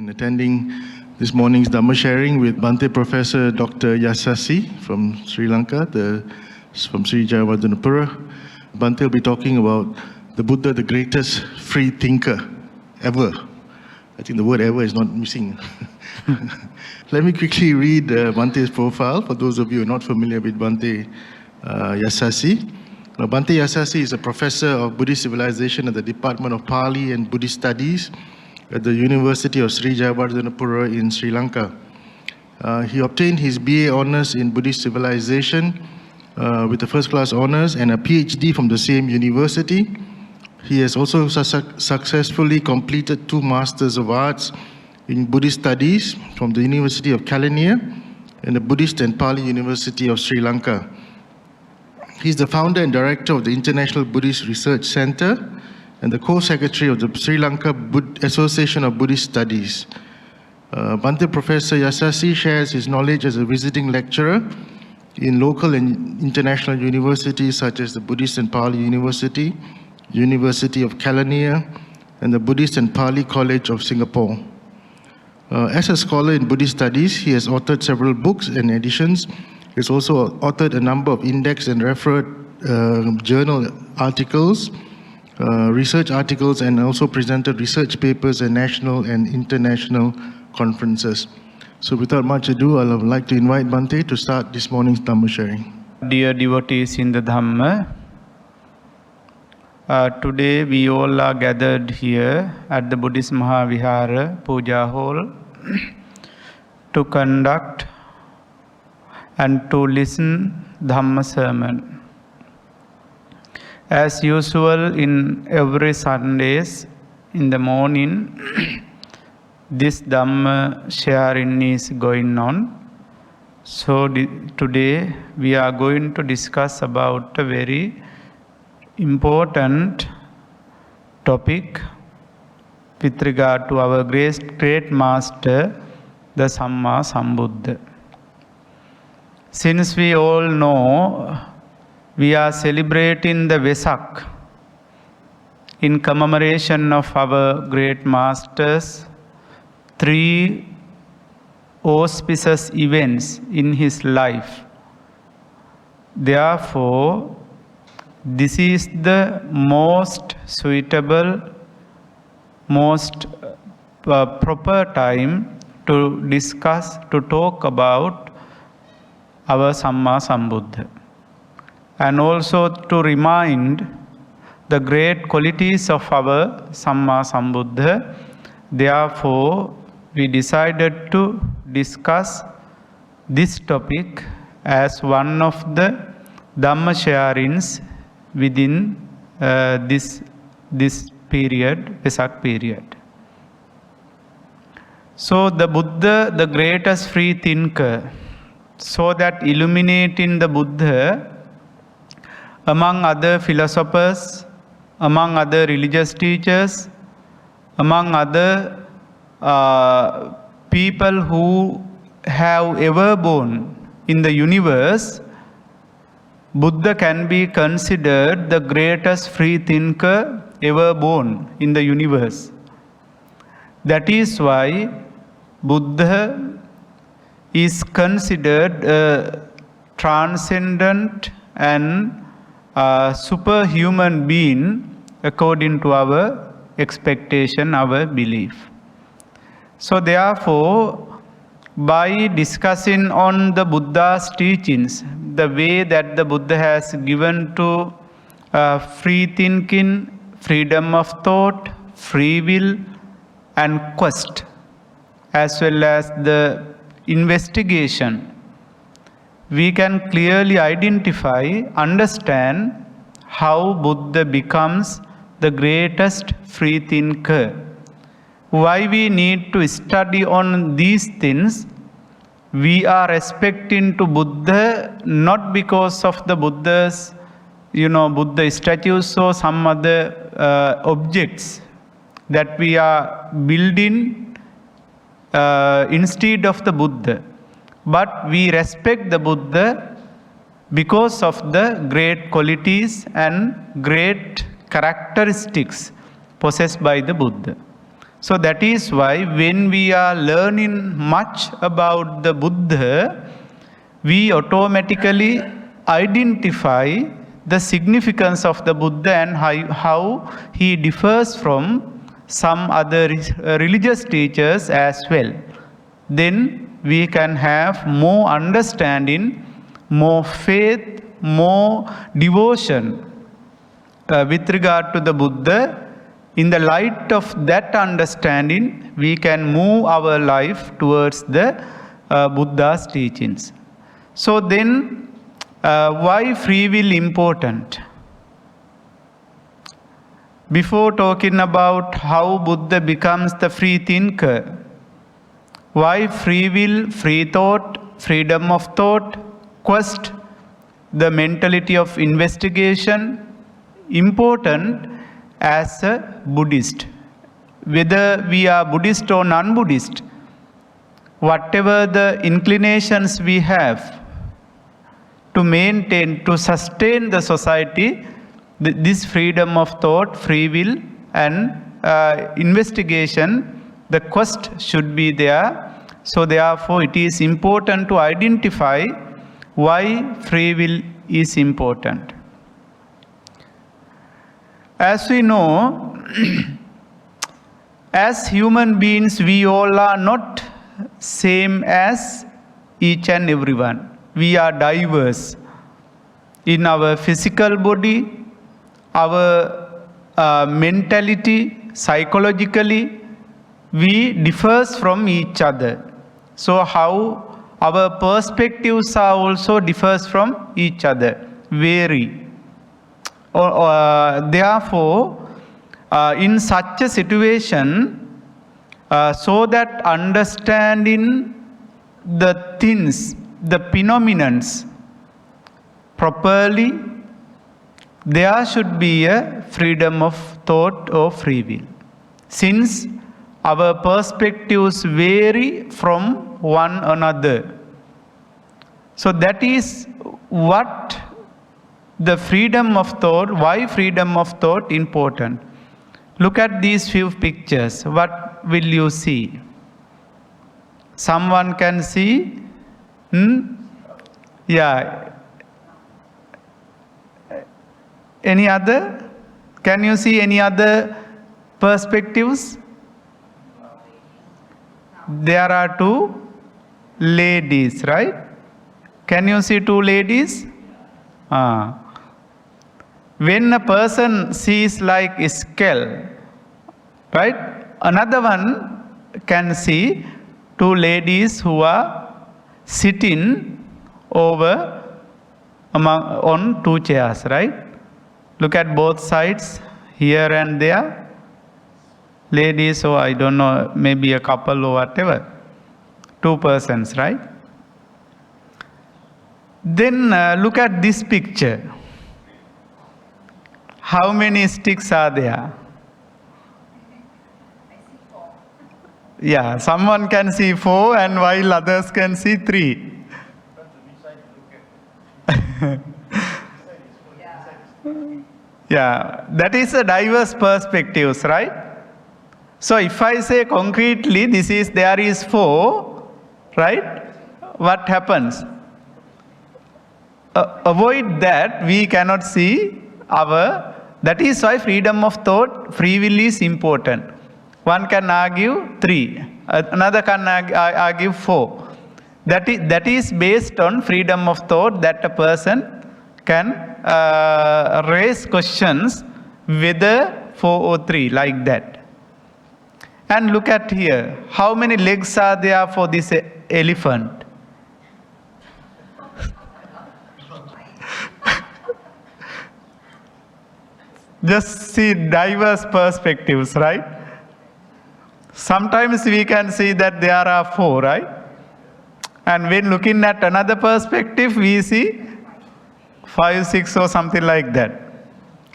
and attending this morning's Dhamma sharing with Bhante Professor Dr. Yasassi from Sri Lanka, from Sri Jayawardenepura. Bhante will be talking about the Buddha, the greatest free thinker ever. I think the word ever is not missing. Let me quickly read Bhante's profile for those of you who are not familiar with Bhante Yasassi. Now, Bhante Yasassi is a professor of Buddhist civilization at the Department of Pali and Buddhist Studies at the University of Sri Jayawardenepura in Sri Lanka. He obtained his BA honours in Buddhist civilization with a first-class honours and a PhD from the same university. He has also successfully completed 2 Masters of Arts in Buddhist Studies from the University of Kelaniya and the Buddhist and Pali University of Sri Lanka. He is the founder and director of the International Buddhist Research Center and the co-secretary of the Sri Lanka Association of Buddhist Studies. Bhante Professor Yasassi shares his knowledge as a visiting lecturer in local and international universities such as the Buddhist and Pali University, University of Kelaniya, and the Buddhist and Pali College of Singapore. As a scholar in Buddhist studies, he has authored several books and editions. He has also authored a number of index and referred journal articles, research articles, and also presented research papers at national and international conferences. So without much ado, I would like to invite Bhante to start this morning's Dhamma sharing. Dear devotees in the Dhamma, today we all are gathered here at the Buddhist Mahavihara Puja Hall to conduct and to listen Dhamma sermon. As usual, in every Sundays in the morning, this Dhamma sharing is going on. So today we are going to discuss about a very important topic with regard to our great master, the Sambuddha. Since we all know we are celebrating the Vesak in commemoration of our great master's 3 auspicious events in his life. Therefore, this is the most suitable, most proper time to discuss, to talk about our Sambuddha. And also to remind the great qualities of our Sambuddha. Therefore, we decided to discuss this topic as one of the Dhamma sharings within this period, Vesak period. So the Buddha, the greatest free thinker, so that illuminating the Buddha among other philosophers, among other religious teachers, among other people who have ever born in the universe, Buddha can be considered the greatest free thinker ever born in the universe. That is why Buddha is considered a transcendent and superhuman being according to our expectation, our belief. So therefore, by discussing on the Buddha's teachings, the way that the Buddha has given to free thinking, freedom of thought, free will, and quest, as well as the investigation, we can clearly identify, understand how Buddha becomes the greatest free thinker. Why we need to study on these things? We are respecting to Buddha not because of the Buddha's, Buddha statues or some other objects that we are building instead of the Buddha. But we respect the Buddha because of the great qualities and great characteristics possessed by the Buddha. So that is why when we are learning much about the Buddha, we automatically identify the significance of the Buddha and how he differs from some other religious teachers as well. Then we can have more understanding, more faith, more devotion with regard to the Buddha. In the light of that understanding, we can move our life towards the Buddha's teachings. So then, why free will important? Before talking about how Buddha becomes the free thinker, why free will, free thought, freedom of thought, quest, the mentality of investigation, important as a Buddhist. Whether we are Buddhist or non-Buddhist, whatever the inclinations we have to maintain, to sustain the society, this freedom of thought, free will and investigation, the quest should be there. So therefore it is important to identify why free will is important. As we know, as human beings, we all are not same as each and everyone. We are diverse in our physical body, our mentality, psychologically, we differ from each other. So how our perspectives are also differs from each other, vary. Therefore, in such a situation, so that understanding the things, the phenomena properly, there should be a freedom of thought or free will. Since our perspectives vary from one another. So that is what the freedom of thought, why freedom of thought important. Look at these few pictures. What will you see? Someone can see? Yeah. Any other? Can you see any other perspectives? There are two ladies, right? Can you see two ladies? When a person sees like a skull, right? Another one can see two ladies who are sitting over on two chairs, right? Look at both sides, here and there. Ladies, or I don't know, maybe a couple or whatever. Two persons, right? Then look at this picture. How many sticks are there? Yeah, someone can see 4 and while others can see 3. Yeah, that is a diverse perspectives, right? So if I say concretely, there is 4, right? What happens? Avoid that, we cannot see that is why freedom of thought, free will is important. One can argue 3, another can argue 4. That is based on freedom of thought, that a person can raise questions whether 4 or 3, like that. And look at here, how many legs are there for this elephant? Just see diverse perspectives, right? Sometimes we can see that there are 4, right? And when looking at another perspective, we see 5, 6 or something like that.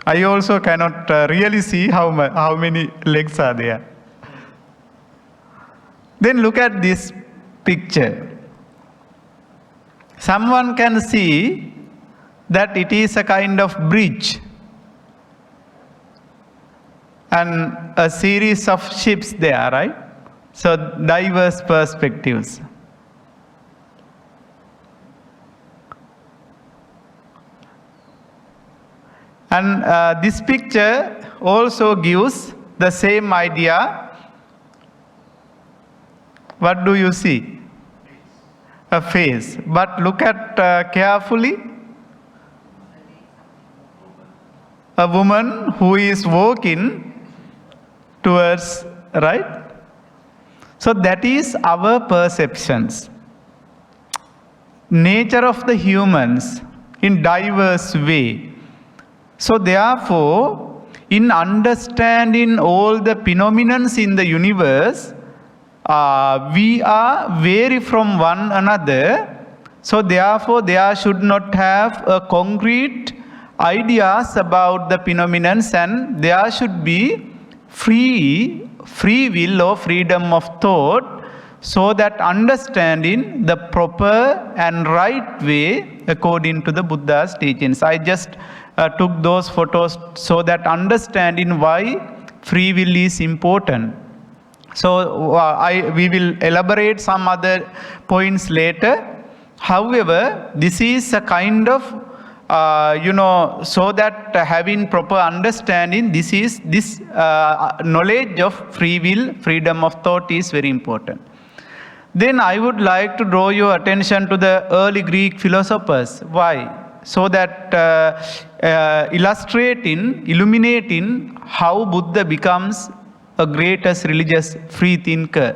I also cannot really see how many legs are there. Then look at this picture. Someone can see that it is a kind of bridge. and a series of ships there, right? So diverse perspectives. And this picture also gives the same idea. What do you see? A face. But look at carefully. A woman who is walking towards, right? So that is our perceptions. Nature of the humans in diverse way. So therefore, in understanding all the phenomena in the universe, we are vary from one another. So therefore, there should not have a concrete ideas about the phenomena, and there should be free will or freedom of thought, so that understanding the proper and right way according to the Buddha's teachings. I just took those photos so that understanding why free will is important. So we will elaborate some other points later. However, this is a kind of so that having proper understanding, this knowledge of free will, freedom of thought is very important. Then I would like to draw your attention to the early Greek philosophers. Why? So that illuminating how Buddha becomes a greatest religious free thinker.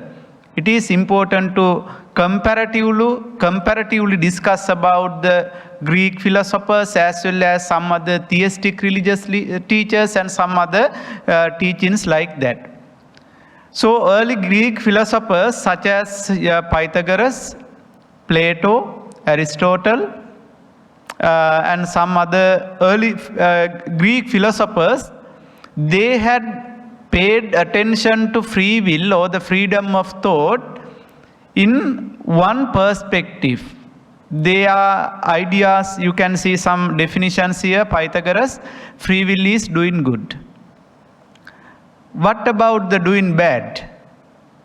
It is important to comparatively discuss about the Greek philosophers as well as some other theistic religious teachers and some other teachings like that. So early Greek philosophers such as Pythagoras, Plato, Aristotle, and some other early Greek philosophers, they had paid attention to free will or the freedom of thought in one perspective. Their ideas, you can see some definitions here. Pythagoras, free will is doing good. What about the doing bad?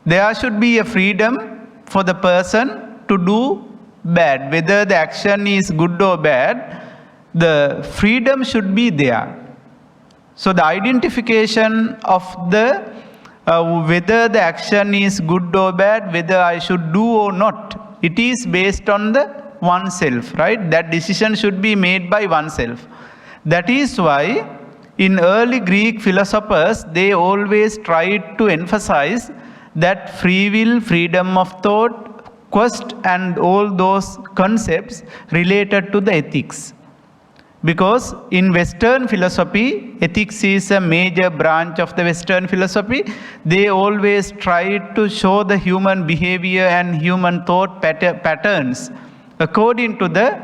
There should be a freedom for the person to do bad. Whether the action is good or bad, the freedom should be there. So the identification of the whether the action is good or bad, whether I should do or not, it is based on the oneself, right? That decision should be made by oneself. That is why in early Greek philosophers, they always tried to emphasize that free will, freedom of thought, quest, and all those concepts related to the ethics. Because in Western philosophy, ethics is a major branch of the Western philosophy. They always try to show the human behavior and human thought patterns according to the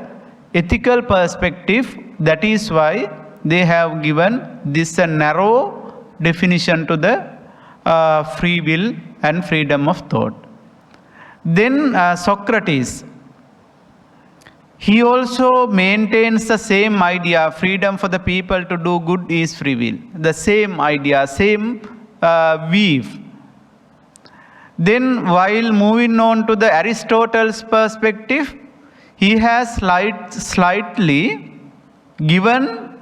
ethical perspective. That is why they have given this a narrow definition to the free will and freedom of thought. Then Socrates, he also maintains the same idea, freedom for the people to do good is free will. The same idea, same weave. Then while moving on to the Aristotle's perspective, he has slightly given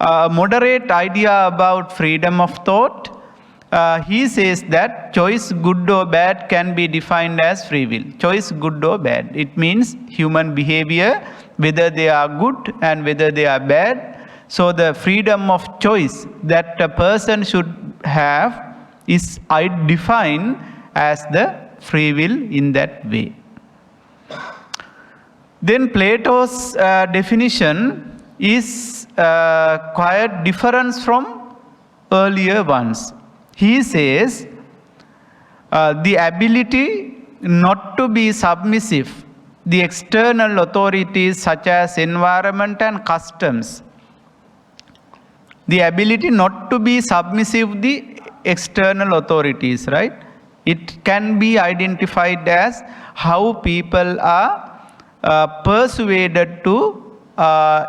a moderate idea about freedom of thought. He says that choice good or bad can be defined as free will. Choice good or bad. It means human behavior, whether they are good and whether they are bad. So the freedom of choice that a person should have is defined as the free will in that way. Then Plato's definition is quite different from earlier ones. He says the ability not to be submissive, the external authorities such as environment and customs. The ability not to be submissive the external authorities, right? It can be identified as how people are persuaded to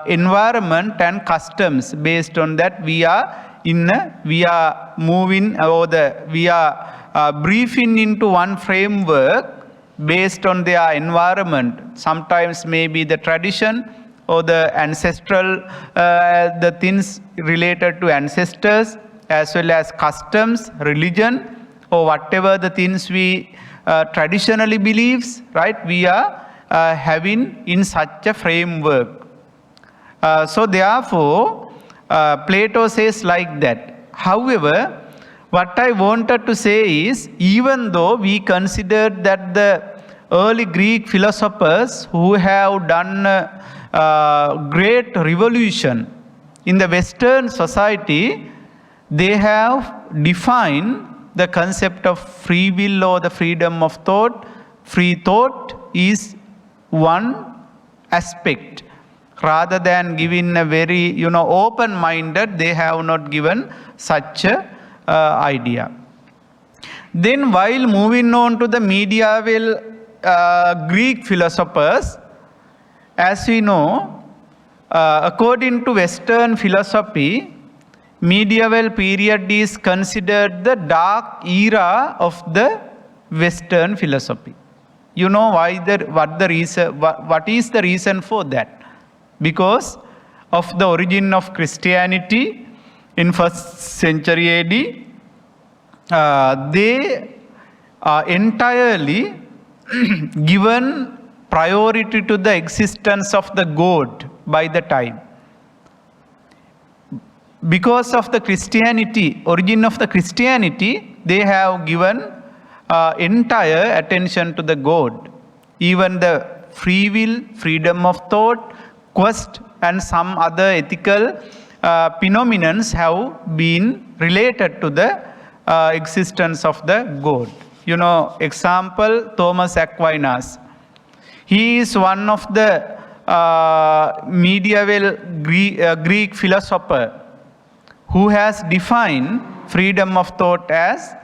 environment and customs. Based on that, we are we are moving or we are briefing into one framework based on their environment. Sometimes maybe the tradition or the ancestral, the things related to ancestors, as well as customs, religion, or whatever the things we traditionally believes, right? We are having in such a framework. So therefore, Plato says like that. However, what I wanted to say is, even though we consider that the early Greek philosophers who have done great revolution in the Western society, they have defined the concept of free will or the freedom of thought. Free thought is one aspect. Rather than giving a very open-minded, they have not given such a idea. Then while moving on to the medieval Greek philosophers, as we know, according to Western philosophy, medieval period is considered the dark era of the Western philosophy. You know why? What is the reason for that? Because of the origin of Christianity in 1st century AD, they are entirely given priority to the existence of the God by the time. Because of the Christianity, origin of the Christianity, they have given entire attention to the God. Even the free will, freedom of thought, quest, and some other ethical phenomena have been related to the existence of the God. Example, Thomas Aquinas. He is one of the medieval Greek philosopher who has defined freedom of thought as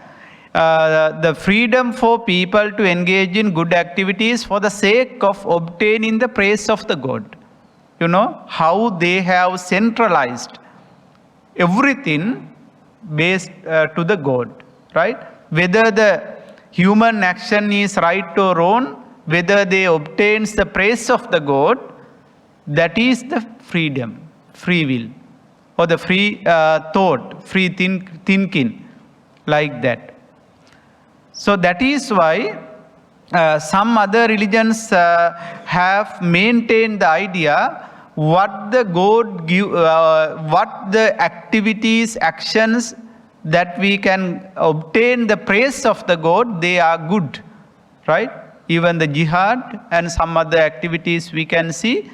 the freedom for people to engage in good activities for the sake of obtaining the praise of the God. How they have centralized everything based to the God, right? Whether the human action is right or wrong, whether they obtains the praise of the God, that is the freedom, free will, or the free thought, free thinking, like that. So that is why some other religions have maintained the idea what the God give, what the activities, actions that we can obtain the praise of the God, they are good, right? Even the jihad and some other activities we can see,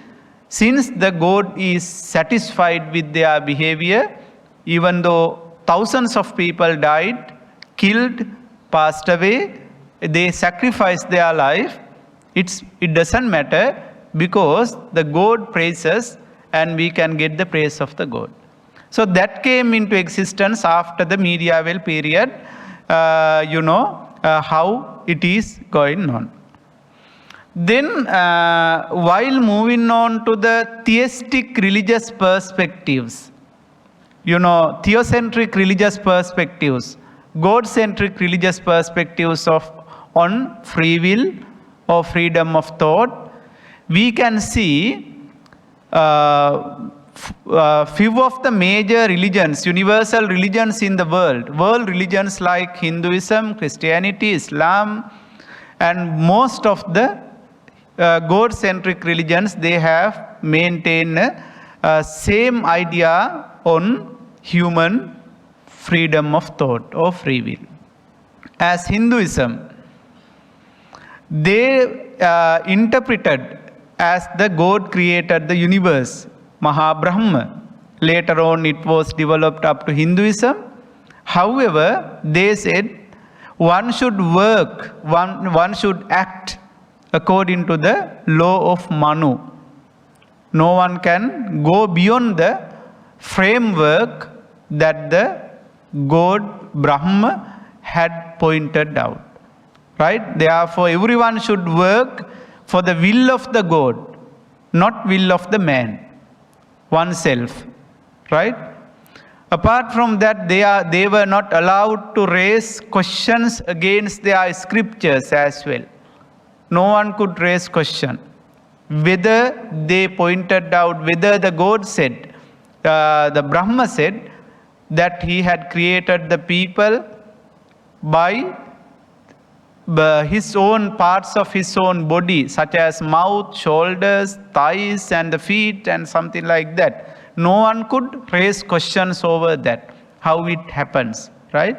since the God is satisfied with their behavior, even though thousands of people died, killed, passed away, they sacrificed their life, it doesn't matter, because the God praises and we can get the praise of the God. So that came into existence after the medieval period, how it is going on. Then while moving on to the theistic religious perspectives, theocentric religious perspectives, God-centric religious perspectives on free will or freedom of thought, we can see few of the major religions, universal religions in the world religions like Hinduism, Christianity, Islam, and most of the God-centric religions, they have maintained same idea on human freedom of thought or free will. As Hinduism, they interpreted as the God created the universe, Mahabrahma. Later on it was developed up to Hinduism. However, they said one should work, one should act according to the law of Manu. No one can go beyond the framework that the God Brahma had pointed out. Right? Therefore, everyone should work for the will of the God, not will of the man, oneself. Right? Apart from that, they were not allowed to raise questions against their scriptures as well. No one could raise question. Whether they pointed out, whether the God said, the Brahma said that he had created the people by his own parts of his own body, such as mouth, shoulders, thighs, and the feet, and something like that. No one could raise questions over that, how it happens, right?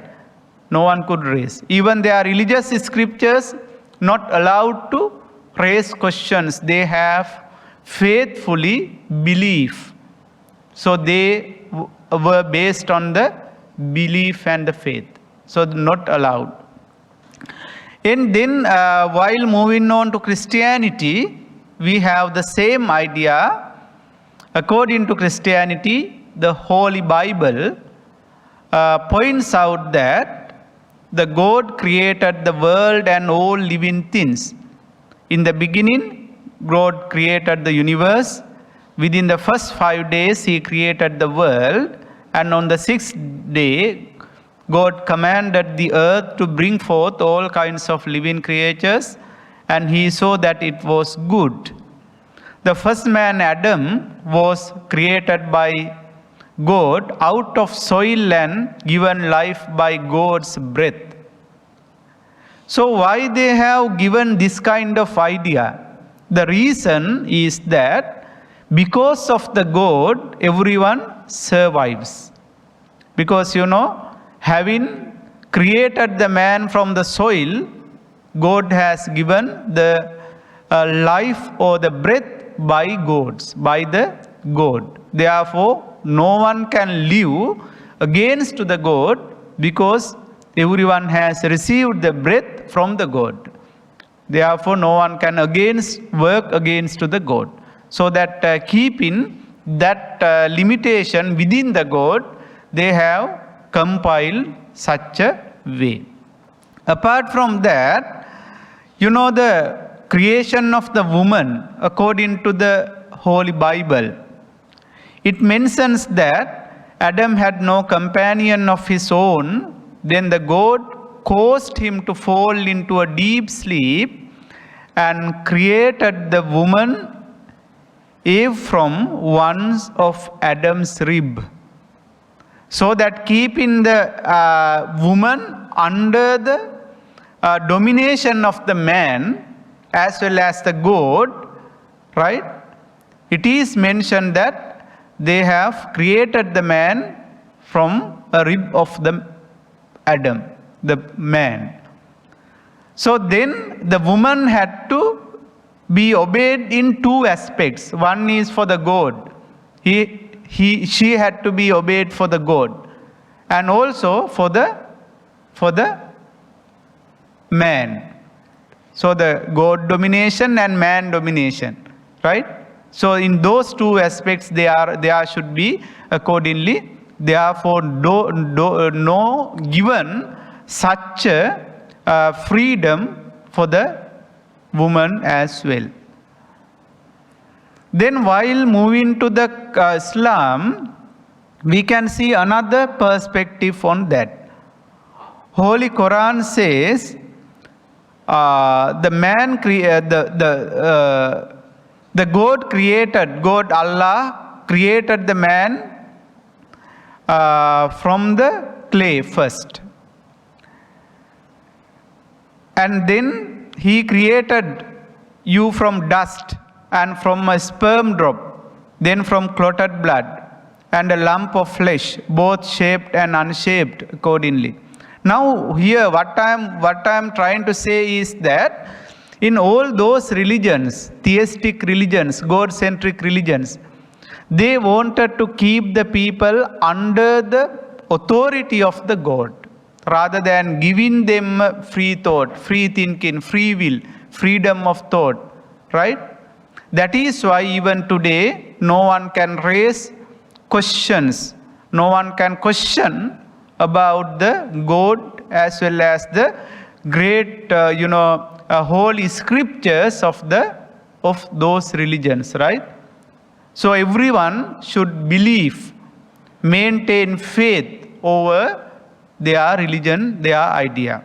No one could raise. Even their religious scriptures not allowed to raise questions. They have faithfully belief. So they were based on the belief and the faith. So not allowed. And then while moving on to Christianity, we have the same idea. According to Christianity, the Holy Bible points out that the God created the world and all living things. In the beginning, God created the universe. Within the first 5 days, he created the world. And on the 6th day, God commanded the earth to bring forth all kinds of living creatures. And he saw that it was good. The first man, Adam, was created by God out of soil and given life by God's breath. So why they have given this kind of idea? The reason is that because of the God, everyone survives. Because having created the man from the soil, God has given the life or the breath by the God. Therefore, no one can live against the God because everyone has received the breath from the God. Therefore, no one can work against the God. So that keeping that limitation within the God, they have compiled such a way. Apart from that, the creation of the woman, according to the Holy Bible, it mentions that Adam had no companion of his own. Then the God caused him to fall into a deep sleep and created the woman Eve from one of Adam's rib. So that keeping the woman under the domination of the man as well as the God, right? It is mentioned that they have created the man from a rib of the Adam, the man. So then the woman had to be obeyed in two aspects. One is for the God. She had to be obeyed for the God, and also for the man. So the God domination and man domination, right? So in those two aspects, there should be accordingly. Therefore, no given such a freedom for the woman as well. Then while moving to the Islam, we can see another perspective on that. Holy Quran says the God Allah created the man from the clay first. And then he created you from dust and from a sperm drop, then from clotted blood and a lump of flesh, both shaped and unshaped accordingly. Now here what I am trying to say is that in all those religions, theistic religions, God-centric religions, they wanted to keep the people under the authority of the God, rather than giving them free thought, free thinking, free will, freedom of thought, right? That is why even today, no one can raise questions. No one can question about the God as well as the great, holy scriptures of those religions, right? So everyone should believe maintain faith over their religion, their idea.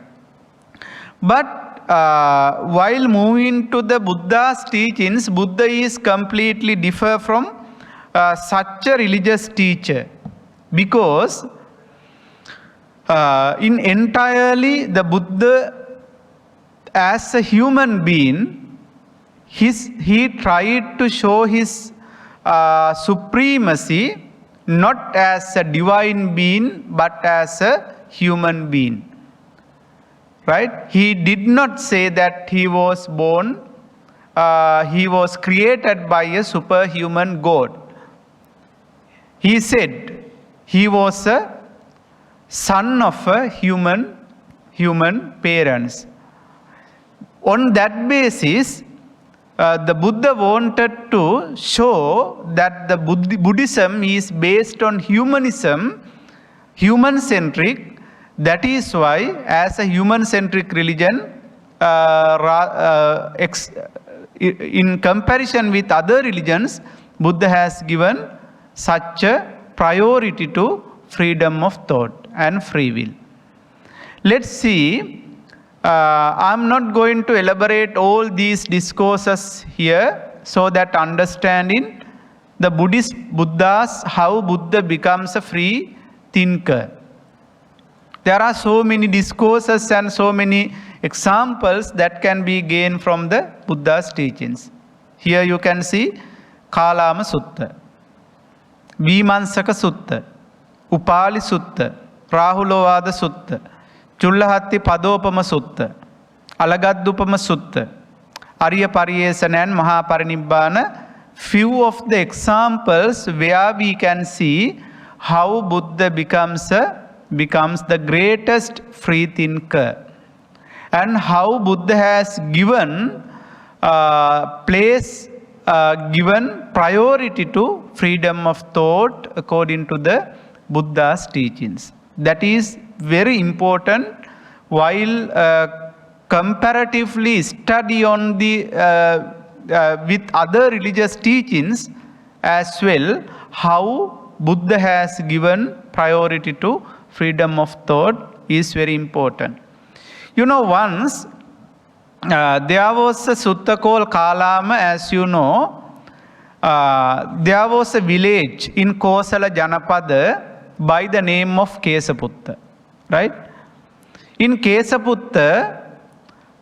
But while moving to the Buddha's teachings, Buddha is completely different from such a religious teacher, because in entirely the Buddha as a human being, he tried to show his supremacy not as a divine being but as a human being. Right? He did not say that he was born, he was created by a superhuman God. He said he was a son of a human parents. On that basis, the Buddha wanted to show that the Buddhism is based on humanism, human-centric. That is why, as a human-centric religion, in comparison with other religions, Buddha has given such a priority to freedom of thought and free will. Let's see. I'm not going to elaborate all these discourses here, so that understanding the Buddhas, how Buddha becomes a free thinker. There are so many discourses and so many examples that can be gained from the Buddha's teachings. Here you can see Kalama Sutta, Vimansaka Sutta, Upali Sutta, Rahulovada Sutta, Chullahatti Padopama Sutta, Alagaddupama Sutta, Arya Pariyesana and Mahaparinibbana. Few of the examples where we can see how Buddha becomes the greatest free thinker, and how Buddha has given given priority to freedom of thought according to the Buddha's teachings. That is very important while comparatively study on the with other religious teachings as well, how Buddha has given priority to freedom of thought is very important. You know, once there was a sutta called Kalama, as you know. There was a village in Kosala Janapada by the name of Kesaputta. Right? In Kesaputta,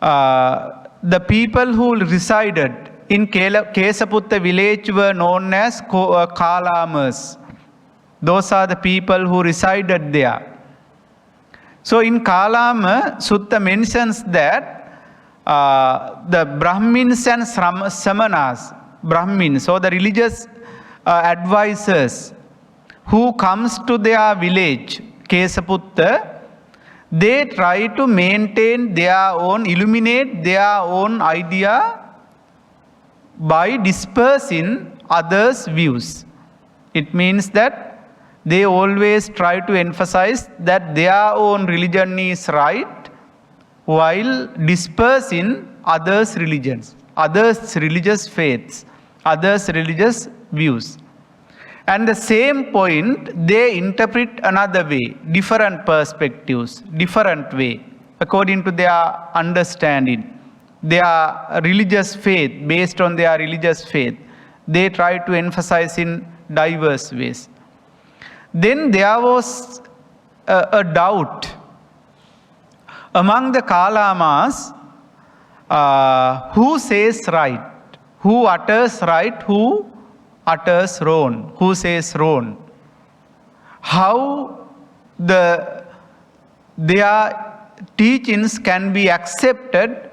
the people who resided in Kesaputta village were known as Kalamas. Those are the people who resided there. So in Kalama, Sutta mentions that the Brahmins and Samanas, Brahmins, so the religious advisors who comes to their village, Kesaputta, they try to maintain their own, illuminate their own idea by dispersing others' views. It means that they always try to emphasize that their own religion is right while dispersing others' religions, others' religious faiths, others' religious views. And the same point they interpret another way, different perspectives, different way, according to their understanding, their religious faith, based on their religious faith. They try to emphasize in diverse ways. Then there was a doubt among the Kalamas, who says right, who utters right, who utters wrong, who says wrong. How their teachings can be accepted,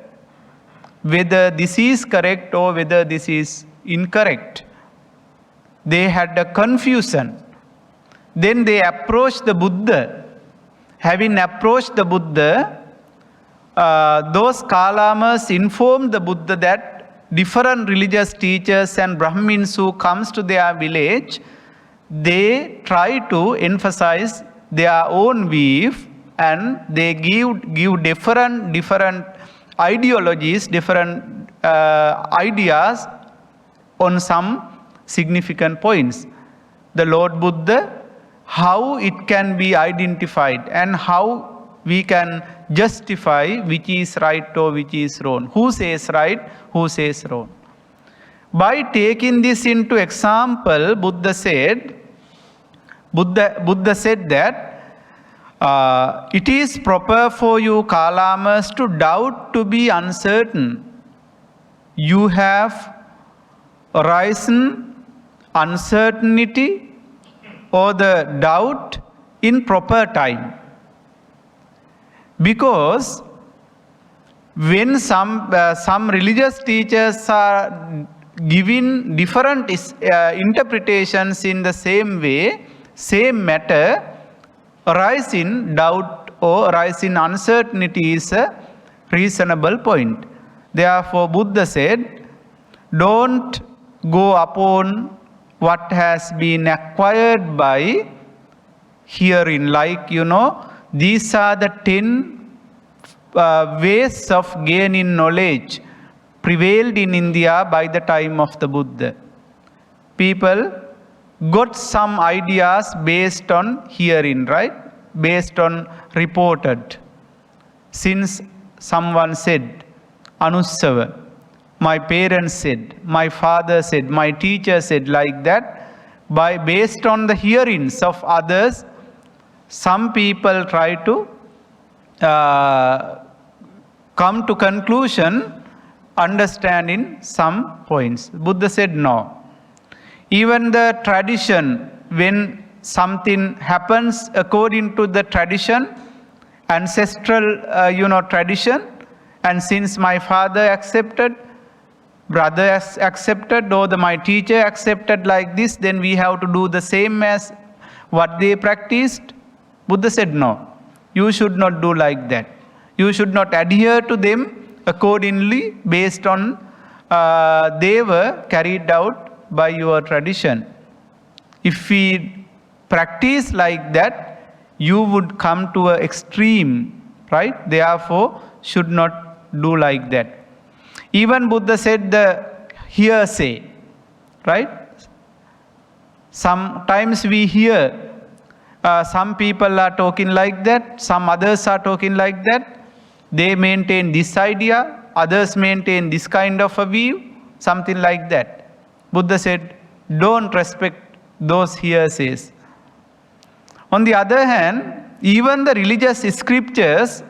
whether this is correct or whether this is incorrect. They had a confusion. Then they approached the Buddha. Having approached the Buddha, those Kalamas informed the Buddha that different religious teachers and Brahmins who comes to their village, they try to emphasize their own belief, and they give different ideologies, different ideas on some significant points. The Lord Buddha, how it can be identified and how we can justify which is right or which is wrong. Who says right, who says wrong. By taking this into example, Buddha said that it is proper for you Kalamas to doubt to be uncertain. You have arisen uncertainty or the doubt in proper time. Because when some religious teachers are giving different interpretations in the same way, same matter, arise in doubt or arise in uncertainty is a reasonable point. Therefore, Buddha said, don't go upon what has been acquired by hearing. Like, these are the 10 ways of gaining knowledge prevailed in India by the time of the Buddha. People got some ideas based on hearing, right? Based on reported. Since someone said, Anussava, my parents said, my father said, my teacher said, like that, based on the hearings of others, some people try to come to conclusion, understanding some points. Buddha said no. Even the tradition, when something happens according to the tradition, ancestral tradition, and since my father accepted, brother accepted, or my teacher accepted like this, then we have to do the same as what they practiced. Buddha said no. You should not do like that. You should not adhere to them accordingly based on they were carried out by your tradition. If we practice like that, you would come to an extreme, right? Therefore, should not do like that. Even Buddha said the hearsay, right? Sometimes we hear some people are talking like that, some others are talking like that. They maintain this idea, others maintain this kind of a view, something like that. Buddha said, don't respect those hearsays. On the other hand, even the religious scriptures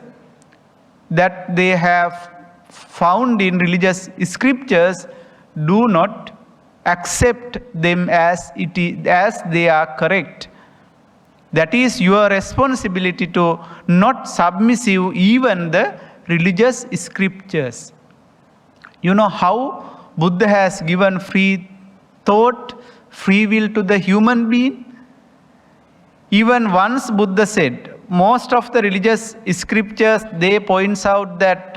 that they have found in religious scriptures, do not accept them as they are correct. That is your responsibility to not submissive even the religious scriptures. You know how Buddha has given free thought, free will to the human being? Even once Buddha said, most of the religious scriptures, they points out that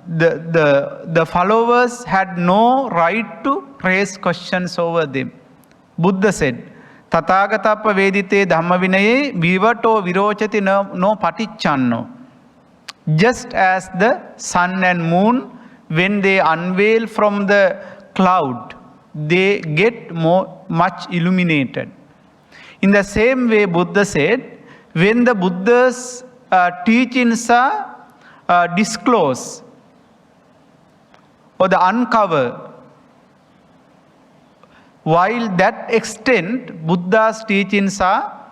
the followers had no right to raise questions over them. Buddha said, Tathagatappa vedite Dhamma vinaye vivato virochati no patichanno. Just as the sun and moon, when they unveil from the cloud, they get much illuminated. In the same way, Buddha said, when the Buddha's teachings are disclosed or the uncover, while that extent Buddha's teachings are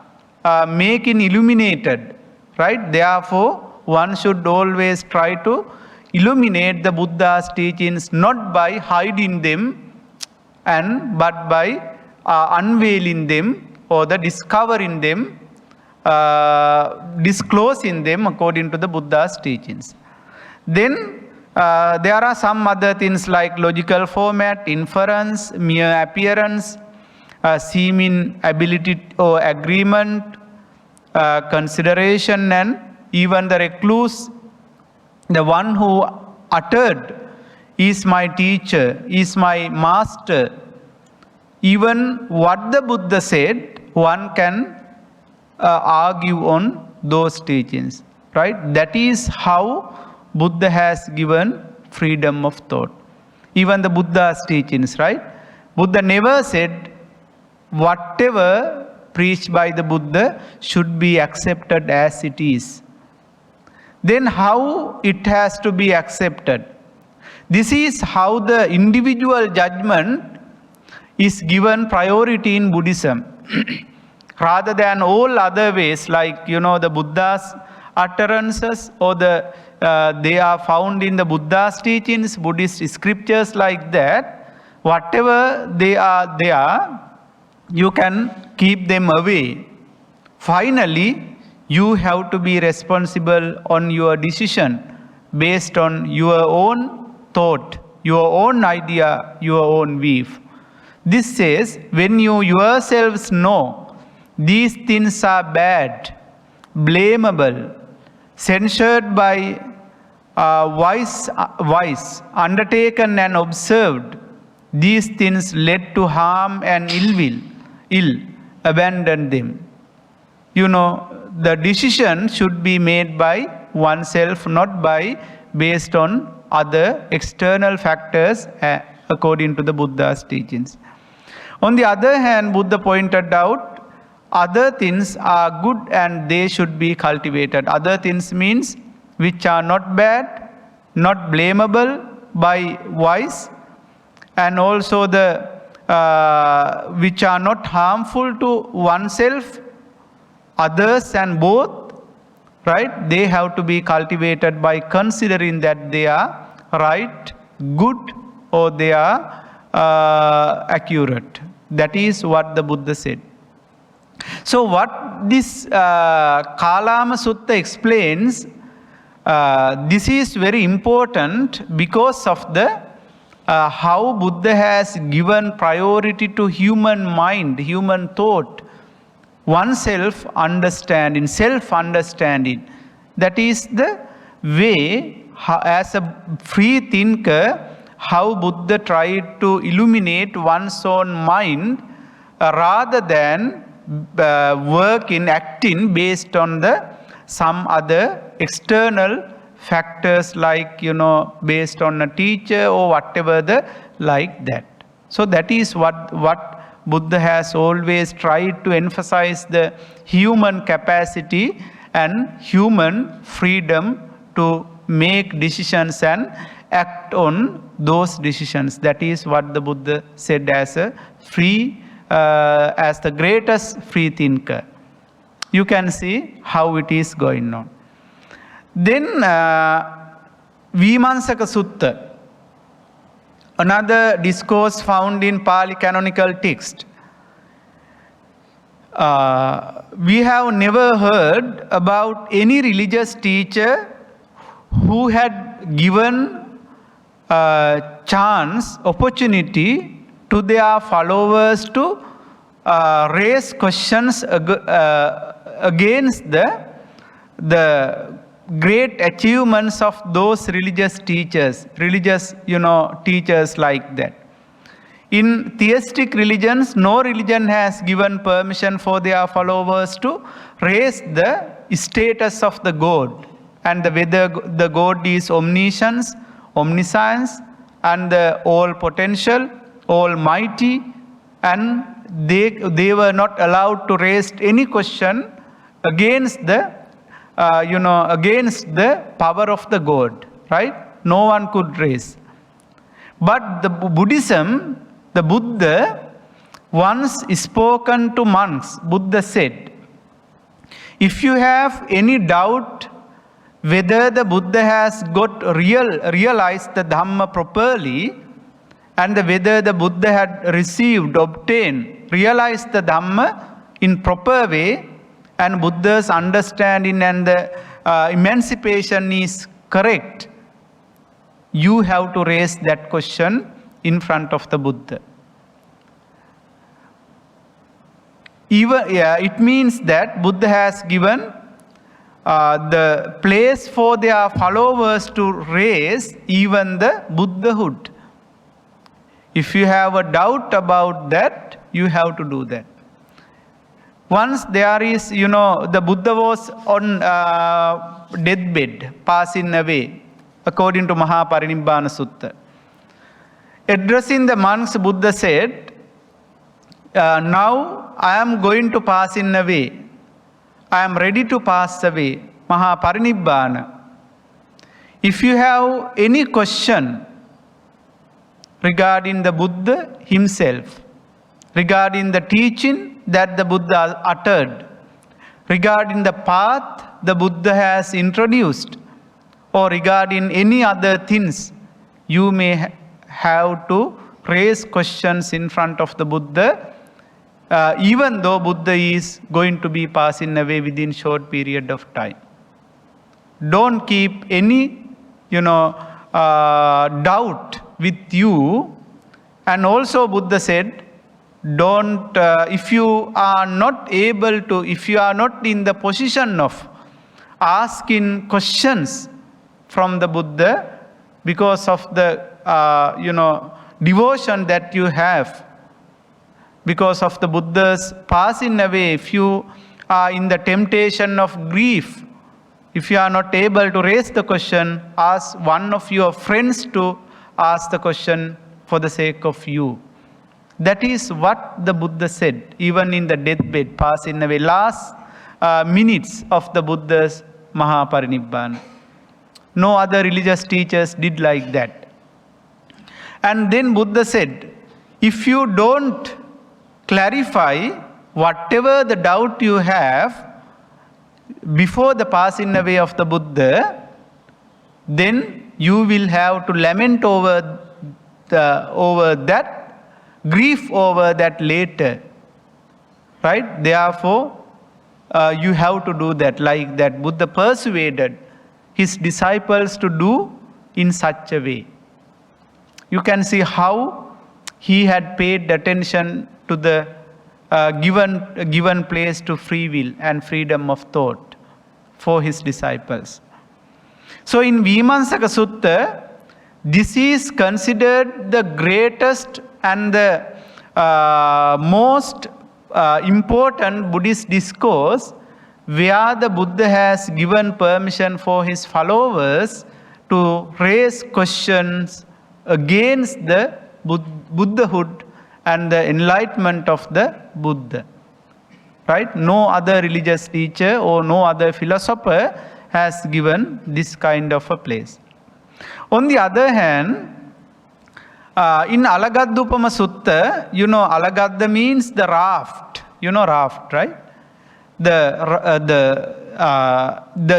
making illuminated, right? Therefore, one should always try to illuminate the Buddha's teachings not by hiding them but by unveiling them or the discovering them, disclosing them according to the Buddha's teachings. Then there are some other things like logical format, inference, mere appearance, seeming ability or agreement, consideration, and even the recluse, the one who uttered, is my teacher, is my master. Even what the Buddha said, one can argue on those teachings, right? That is how Buddha has given freedom of thought. Even the Buddha's teachings, right? Buddha never said whatever preached by the Buddha should be accepted as it is. Then how it has to be accepted? This is how the individual judgment is given priority in Buddhism. Rather than all other ways, like the Buddha's utterances, or they are found in the Buddha's teachings, Buddhist scriptures like that. Whatever they are there, you can keep them away. Finally, you have to be responsible on your decision based on your own thought, your own idea, your own view. This says, when you yourselves know these things are bad, blamable, censured by wise, undertaken and observed, these things led to harm and ill, abandon them. The decision should be made by oneself, not based on other external factors according to the Buddha's teachings. On the other hand, Buddha pointed out other things are good and they should be cultivated. Other things means which are not bad, not blamable by wise, and also which are not harmful to oneself, others, and both, right? They have to be cultivated by considering that they are right, good, or they are accurate. That is what the Buddha said. So what this Kalama Sutta explains, this is very important because of the how Buddha has given priority to human mind, human thought, oneself understanding, self-understanding. That is the way, as a free thinker, how Buddha tried to illuminate one's own mind rather than work in acting based on some other external factors, like based on a teacher or whatever like that. So that is what Buddha has always tried to emphasize, the human capacity and human freedom to make decisions and act on those decisions. That is what the Buddha said as a as the greatest free thinker. You can see how it is going on. Then Vimansaka Sutta, another discourse found in Pali canonical text. We have never heard about any religious teacher who had given chance, opportunity to their followers to raise questions against the great achievements of those religious teachers, teachers like that. In theistic religions, no religion has given permission for their followers to raise the status of the God, and whether the God is omniscience, omniscience, and the all potential, almighty, and they were not allowed to raise any question against against the power of the God, right? No one could raise. But the Buddhism, the Buddha once spoken to monks. Buddha said, if you have any doubt whether the Buddha has realized the Dhamma properly, and whether the Buddha had realized the Dhamma in proper way, and Buddha's understanding and the emancipation is correct, you have to raise that question in front of the Buddha. It means that Buddha has given the place for their followers to raise even the Buddhahood. If you have a doubt about that, you have to do that. Once there is, the Buddha was on deathbed, passing away, according to Mahaparinibbana Sutta. Addressing the monks, Buddha said, now I am going to pass in away. I am ready to pass away. Maha Parinibbana. If you have any question regarding the Buddha himself, regarding the teaching that the Buddha uttered, regarding the path the Buddha has introduced, or regarding any other things, you may have to raise questions in front of the Buddha, even though Buddha is going to be passing away within short period of time. Don't keep any, doubt with you. And also Buddha said, don't, if you are not able to, if you are not in the position of asking questions from the Buddha because of the, devotion that you have, because of the Buddha's passing away, if you are in the temptation of grief, if you are not able to raise the question, ask one of your friends to ask the question for the sake of you. That is what the Buddha said, even in the deathbed, passing away, last minutes of the Buddha's Mahaparinibbana. No other religious teachers did like that. And then Buddha said, if you don't clarify whatever the doubt you have before the passing away of the Buddha, then you will have to lament over that, grief over that later. Right? Therefore, you have to do that like that. Buddha persuaded his disciples to do in such a way. You can see how he had paid attention to the given place to free will and freedom of thought for his disciples. So in Vimamsaka Sutta, this is considered the greatest and the most important Buddhist discourse, where the Buddha has given permission for his followers to raise questions against the Buddhahood and the enlightenment of the Buddha. Right? No other religious teacher or no other philosopher has given this kind of a place. On the other hand, in Alagadupama Sutta, Alagadda means the raft. Raft, right? The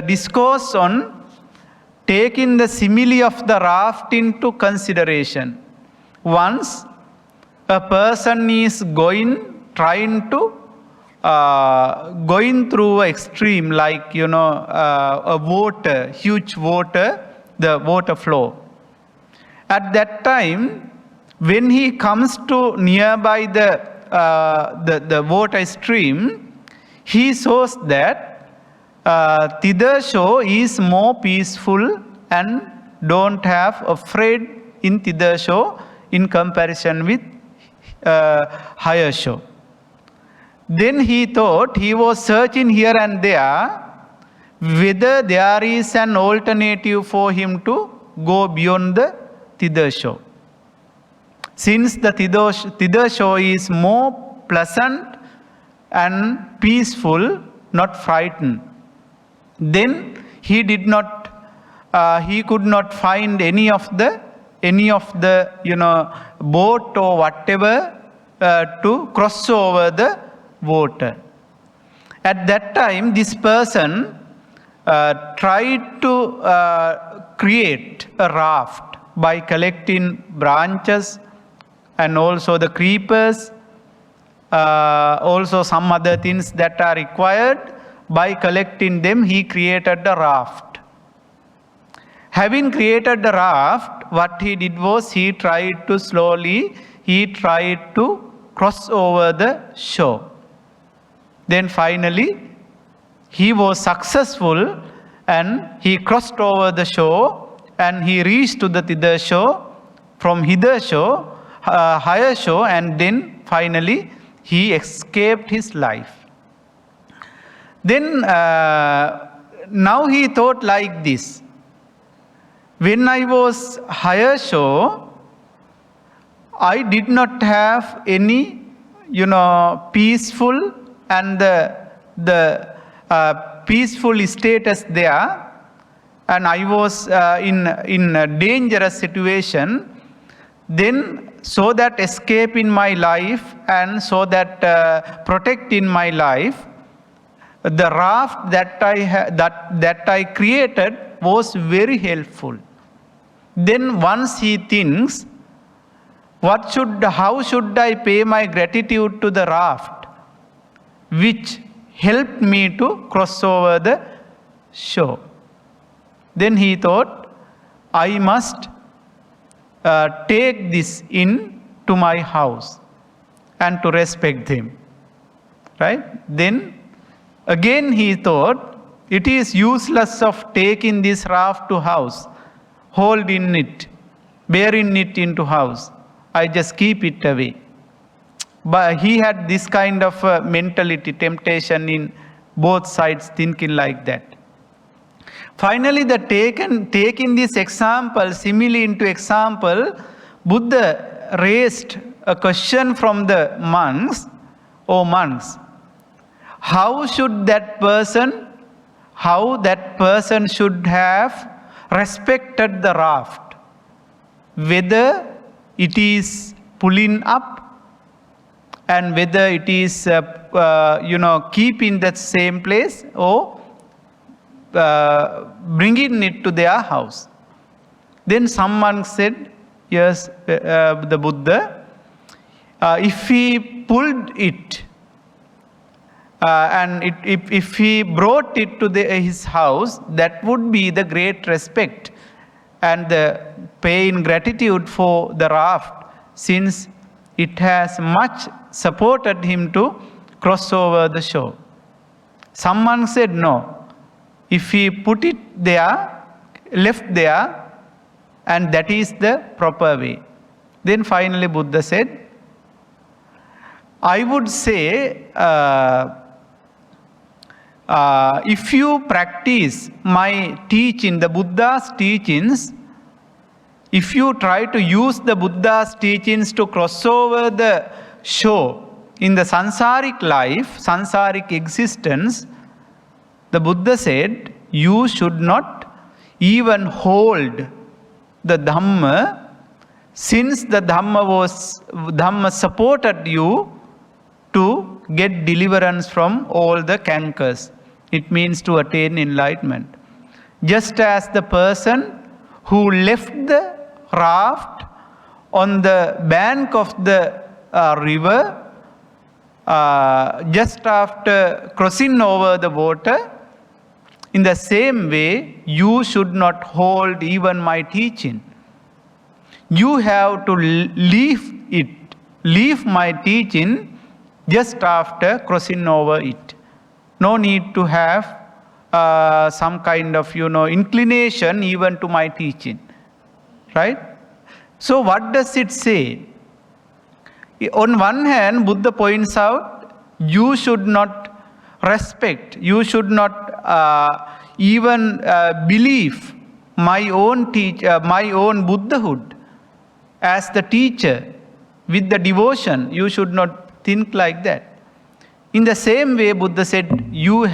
discourse on taking the simile of the raft into consideration. Once a person is going through extreme, like a water, huge water, the water flow. At that time, when he comes to nearby the water stream, he shows that Tidasho is more peaceful and don't have afraid in Tidasho in comparison with higher show. Then he thought, he was searching here and there whether there is an alternative for him to go beyond the Tidasho. Since the Tidasho is more pleasant and peaceful, not frightened, then he could not find any of the boat or whatever to cross over the water. At that time, this person tried to create a raft by collecting branches and also the creepers, also some other things that are required. By collecting them, he created the raft. Having created the raft, what he did was he tried to cross over the shore. Then finally, he was successful and he crossed over the shore and he reached to the Tidar shore, from Hither shore, higher shore, and then finally he escaped his life. Then now he thought like this: when I was higher shore, I did not have any, peaceful and the peaceful status there, and I was in a dangerous situation, then so that escape in my life and so that protect in my life, the raft that I created was very helpful. Then once he thinks, how should I pay my gratitude to the raft, which helped me to cross over the shore? Then he thought, I must take this in to my house and to respect them. Right? Then again he thought, it is useless of taking this raft to house, hold in it, bearing it into house. I just keep it away. But he had this kind of mentality, temptation in both sides, thinking like that. Finally, taking this example, simile into example, Buddha raised a question from the monks, how that person should have respected the raft, whether it is pulling up and whether it is keeping that same place or bringing it to their house. Then someone said, yes, the Buddha, if he pulled it and if he brought it to his house, that would be the great respect and the paying gratitude for the raft, since it has much supported him to cross over the shore. Someone said no. If he put it there, left there, and that is the proper way. Then finally Buddha said, I would say, if you practice my teaching, the Buddha's teachings, if you try to use the Buddha's teachings to cross over the shore in the samsaric life, samsaric existence, the Buddha said, you should not even hold the Dhamma, since the Dhamma supported you to get deliverance from all the cankers. It means to attain enlightenment. Just as the person who left the raft on the bank of the river just after crossing over the water, in the same way, you should not hold even my teaching. You have to leave my teaching just after crossing over it. No need to have some kind of, inclination even to my teaching. Right? So what does it say? On one hand, Buddha points out, you should not respect, you should not even believe my own Buddhahood as the teacher with the devotion. You should not think like that. In the same way, Buddha said, you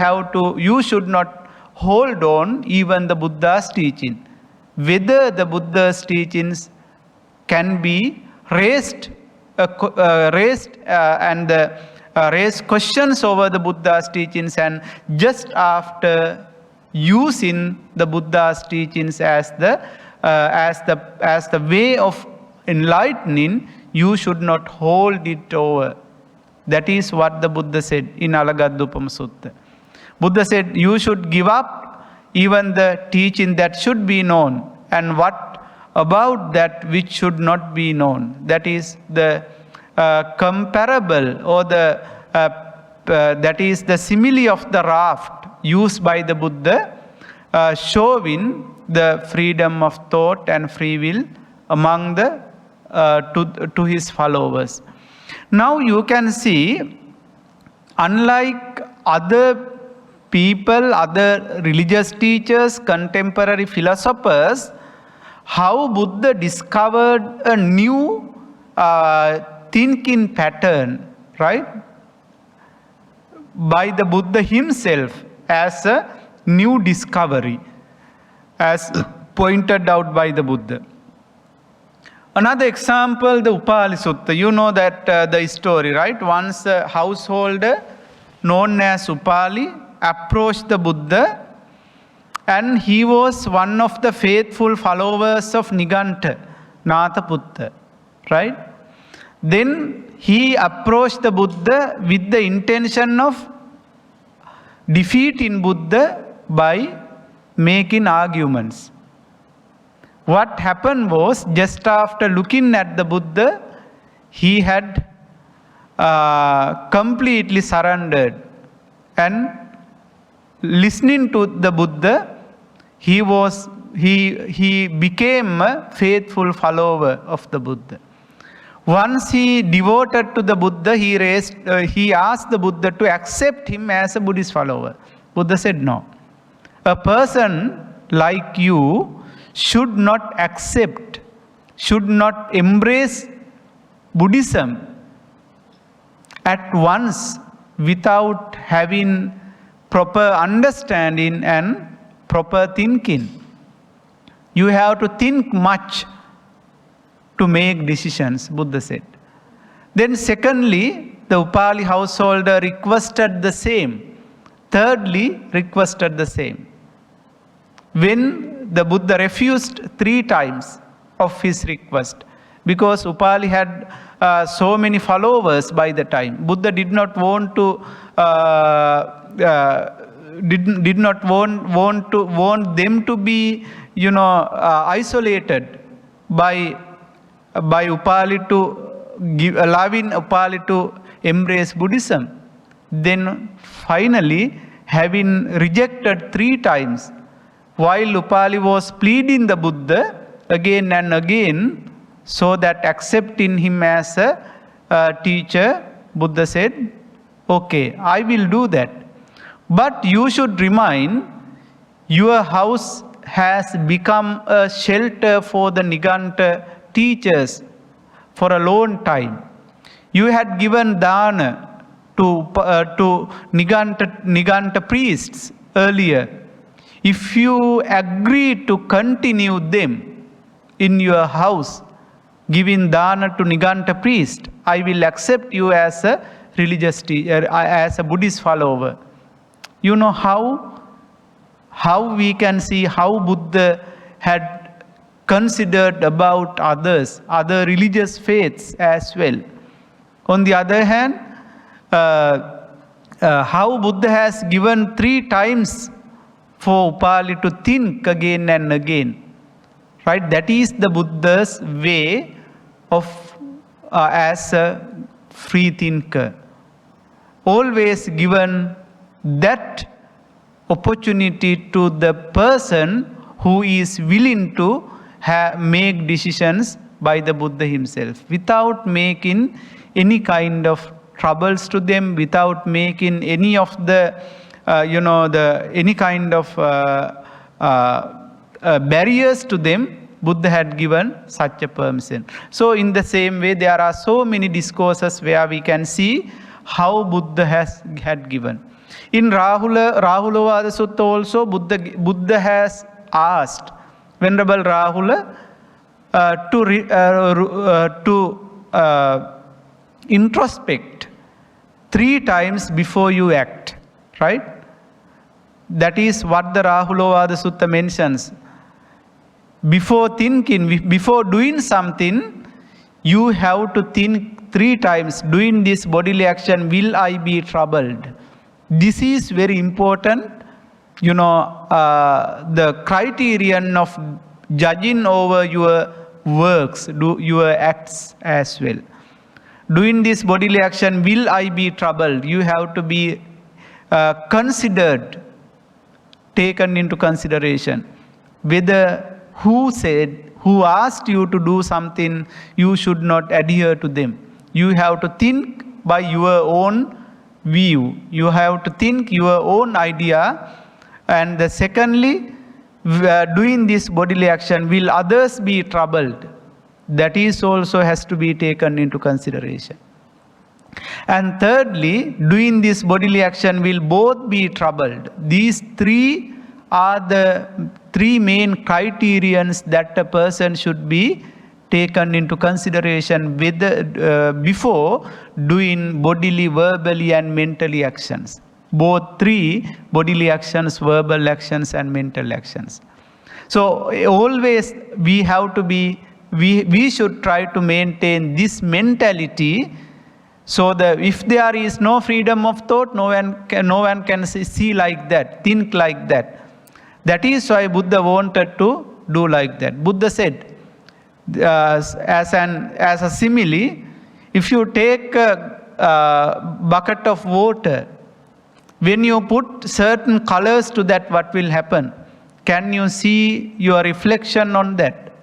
should not hold on even the Buddha's teaching. Whether the Buddha's teachings can be raised raise questions over the Buddha's teachings, and just after using the Buddha's teachings as the way of enlightening, you should not hold it over. That is what the Buddha said in Alagadupama Sutta. Buddha said, you should give up even the teaching that should be known, and what about that which should not be known. That is the comparable, or that is the simile of the raft used by the Buddha, showing the freedom of thought and free will among the to his followers. Now you can see, unlike other people, other religious teachers, contemporary philosophers, how Buddha discovered a new thinking pattern right? By the Buddha himself as a new discovery, as pointed out by the Buddha. Another example, the Upali Sutta. You know that the story, right? Once a householder known as Upali approached the Buddha, and he was one of the faithful followers of Niganta, Nathaputta, right? Then he approached the Buddha with the intention of defeating Buddha by making arguments. What happened was, just after looking at the Buddha, he had completely surrendered, and listening to the Buddha, he became a faithful follower of the Buddha. Once he devoted to the Buddha, he asked the Buddha to accept him as a Buddhist follower. Buddha said no. A person like you should not accept, should not embrace Buddhism at once without having proper understanding and proper thinking. You have to think much to make decisions, Buddha said. Then secondly, the Upali householder requested the same. Thirdly, requested the same. When the Buddha refused 3 times of his request, because Upali had so many followers by the time, Buddha did not want to want them to be, isolated by Upali to allowing Upali to embrace Buddhism. Then finally, having rejected 3 times, while Upali was pleading the Buddha again and again, so that accepting him as a teacher, Buddha said, okay, I will do that. But you should remind, your house has become a shelter for the Niganta teachers for a long time. You had given dana to Niganta priests earlier. If you agree to continue them in your house, giving dana to Niganta priest, I will accept you as a religious teacher, as a Buddhist follower. You know how we can see how Buddha had considered about others, other religious faiths as well. On the other hand, how Buddha has given 3 times for Upali to think again and again. Right? That is the Buddha's way of as a free thinker. Always given that opportunity to the person who is willing to make decisions by the Buddha himself, without making any kind of troubles to them, without making any of the any kind of barriers to them. Buddha had given such a permission. So in the same way, there are so many discourses where we can see how Buddha had given. In Rahulavada Sutta also, Buddha has asked Venerable Rahula to introspect 3 times before you act. Right? That is what the Rahulavada Sutta mentions. Before thinking, before doing something, you have to think 3 times. Doing this bodily action, will I be troubled? This is very important. The criterion of judging over your works, your acts as well. Doing this bodily action, will I be troubled? You have to be considered, taken into consideration. Whether who asked you to do something, you should not adhere to them. You have to think by your own view. You have to think your own idea. And secondly, doing this bodily action, will others be troubled? That is also has to be taken into consideration. And thirdly, doing this bodily action will both be troubled. These three are the three main criterions that a person should be taken into consideration with before doing bodily, verbally and mentally actions. Both three bodily actions, verbal actions and mental actions. So always we have to be, we should try to maintain this mentality, so that if there is no freedom of thought, no one can see like that, think like that. That is why Buddha wanted to do like that. Buddha said, as a simile, if you take a bucket of water, when you put certain colors to that, what will happen? Can you see your reflection on that?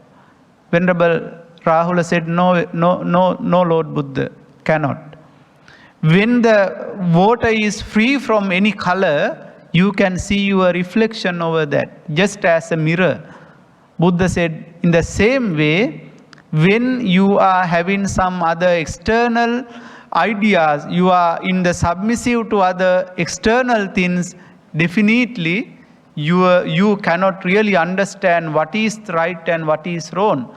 Venerable Rahula said, no, Lord Buddha, cannot. When the water is free from any color, you can see your reflection over that, just as a mirror. Buddha said, in the same way, when you are having some other external ideas, you are in the submissive to other external things, definitely you cannot really understand what is right and what is wrong.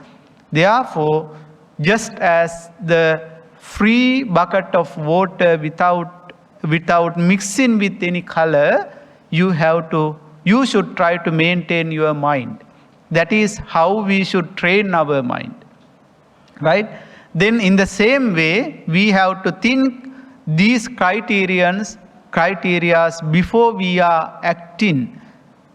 Therefore, just as the free bucket of water without mixing with any color, you should try to maintain your mind. That is how we should train our mind, right? Then in the same way, we have to think these criterias before we are acting.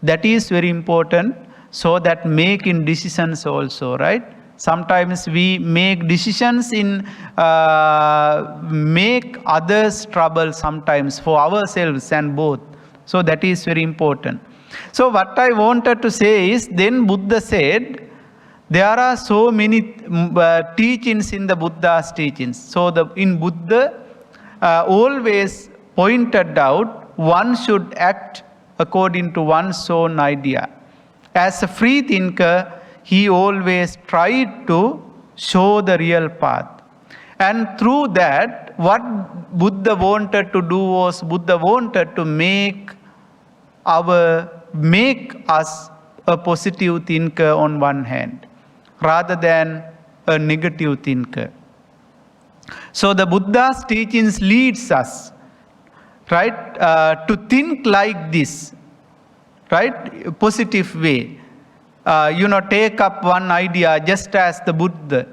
That is very important, so that making decisions also, right? Sometimes we make decisions make others trouble sometimes for ourselves and both. So that is very important. So what I wanted to say is, then Buddha said, there are so many teachings in the Buddha's teachings. So in Buddha always pointed out one should act according to one's own idea. As a free thinker, he always tried to show the real path. And through that, what Buddha wanted to do was, Buddha wanted to make us a positive thinker on one hand, rather than a negative thinker. So the Buddha's teachings leads us, right, to think like this, right, positive way. Take up one idea just as the Buddha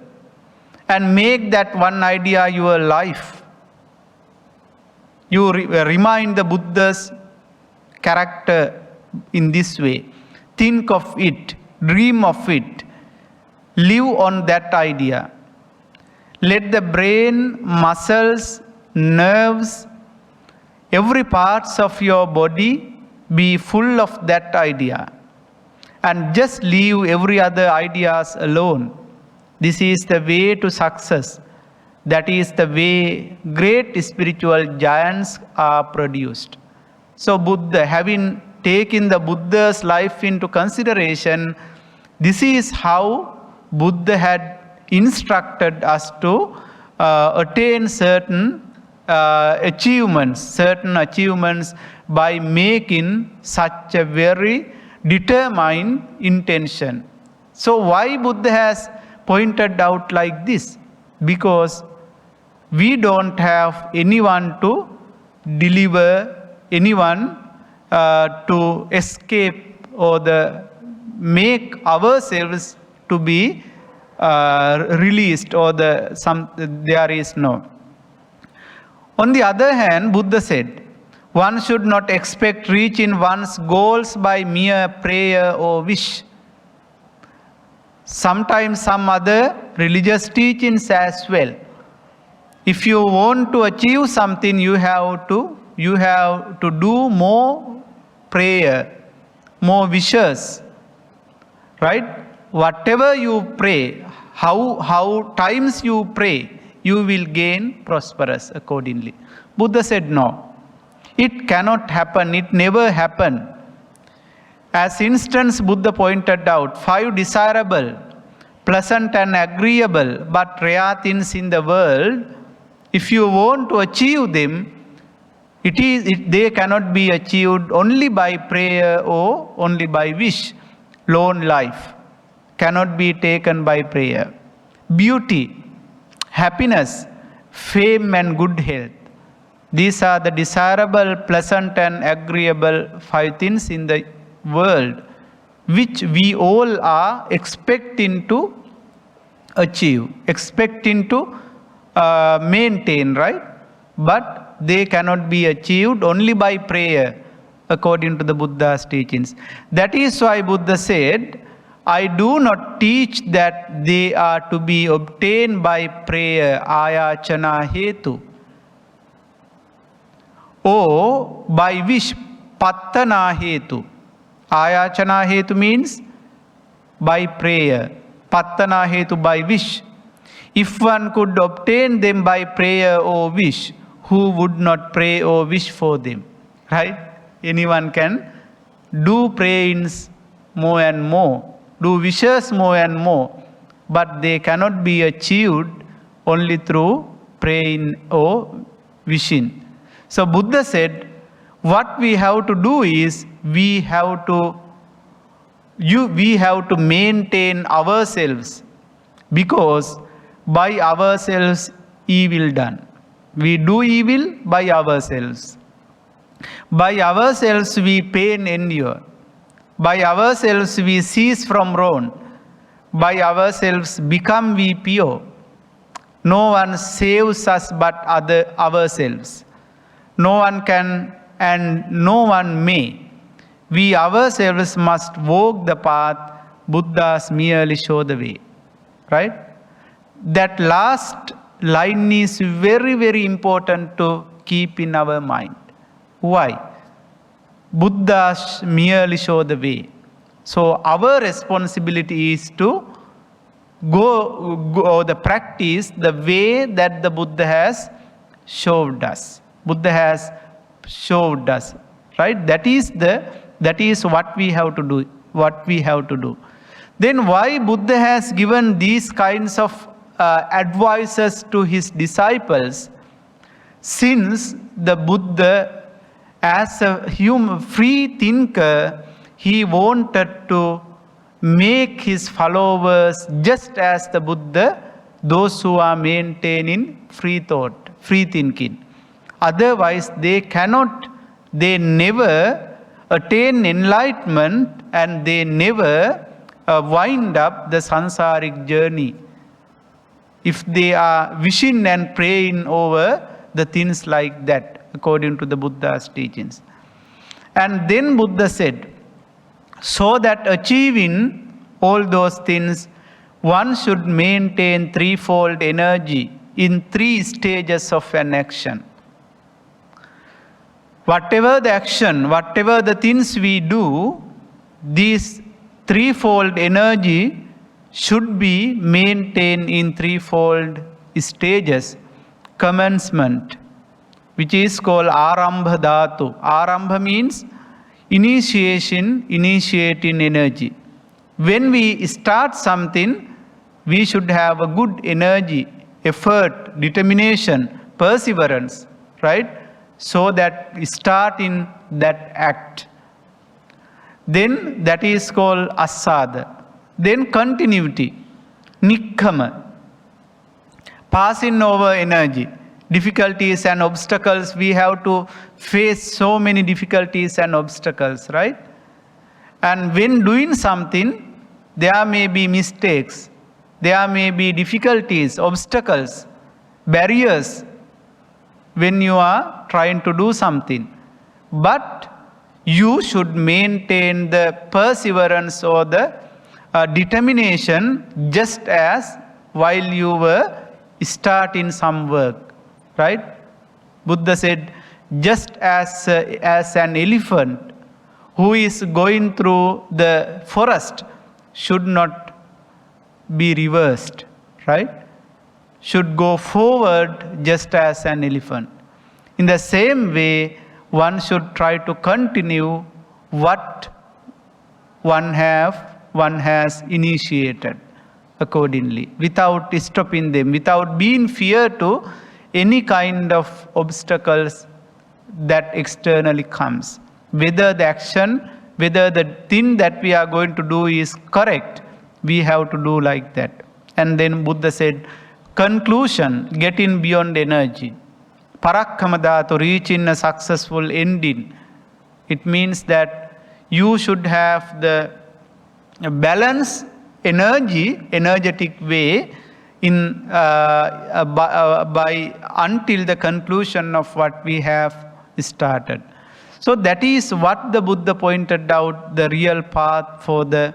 and make that one idea your life. You remind the Buddha's character in this way. Think of it, dream of it, live on that idea. Let the brain, muscles, nerves, every parts of your body be full of that idea. And just leave every other ideas alone. This is the way to success. That is the way great spiritual giants are produced. So Buddha, having taken the Buddha's life into consideration, this is how Buddha had instructed us to attain certain achievements by making such a very determined intention. So why Buddha has pointed out like this? Because we don't have anyone to deliver, anyone to escape or make ourselves to be released, or there is no. On the other hand, Buddha said, one should not expect reaching one's goals by mere prayer or wish. Sometimes some other religious teachings as well. If you want to achieve something, you have to do more prayer, more wishes, right? Whatever you pray, how times you pray, you will gain prosperous accordingly. Buddha said no. It cannot happen. It never happened. As instance, Buddha pointed out 5 desirable, pleasant and agreeable, but rare things in the world if you want to achieve them, they cannot be achieved only by prayer or only by wish. Long life cannot be taken by prayer. Beauty, happiness, fame and good health. These are the desirable, pleasant and agreeable 5 things in the world which we all are expecting to achieve, expecting to maintain, right? But they cannot be achieved only by prayer according to the Buddha's teachings. That is why Buddha said, I do not teach that they are to be obtained by prayer, ayachana hetu, or by wish, pattana hetu. Ayachana hetu means by prayer, pattana hetu by wish. If one could obtain them by prayer or wish, who would not pray or wish for them? Right? Anyone can do prayings more and more, do wishes more and more, but they cannot be achieved only through praying or wishing. So Buddha said, what we have to do is we have to maintain ourselves, because by ourselves evil done. We do evil by ourselves. By ourselves we pain endure. By ourselves we cease from wrong. By ourselves become we pure. No one saves us but ourselves. No one can and no one may. We ourselves must walk the path. Buddhas merely show the way. Right? That last line is very, very important to keep in our mind. Why? Buddhas merely show the way. So our responsibility is to go the practice the way that the Buddha has showed us. Buddha has showed us, right? That is what we have to do. What we have to do. Then why Buddha has given these kinds of advices to his disciples? Since the Buddha, as a free thinker, he wanted to make his followers just as the Buddha, those who are maintaining free thought, free thinking. Otherwise, they never attain enlightenment and they never wind up the samsaric journey. If they are wishing and praying over the things like that, according to the Buddha's teachings. And then Buddha said, so that achieving all those things, one should maintain threefold energy in 3 stages of an action. Whatever the action, whatever the things we do, these threefold energy should be maintained in threefold stages. Commencement, which is called Arambha Dhatu. Arambha means initiation, initiating energy. When we start something, we should have a good energy, effort, determination, perseverance, right? So that we start in that act. Then that is called Asada. Then continuity, Nikkama, passing over energy. Difficulties and obstacles, we have to face so many difficulties and obstacles, right? And when doing something, there may be mistakes, there may be difficulties, obstacles, barriers when you are trying to do something. But you should maintain the perseverance or the determination just as while you were starting some work. Right? Buddha said, just as an elephant who is going through the forest should not be reversed, right? Should go forward just as an elephant. In the same way, one should try to continue what one has initiated accordingly, without stopping them, without being fear to any kind of obstacles that externally comes. Whether the action, whether the thing that we are going to do is correct, we have to do like that. And then Buddha said, conclusion, getting beyond energy. Parakkamada, to reach in a successful ending. It means that you should have the balance, energetic way in by until the conclusion of what we have started. So that is what the Buddha pointed out, the real path for the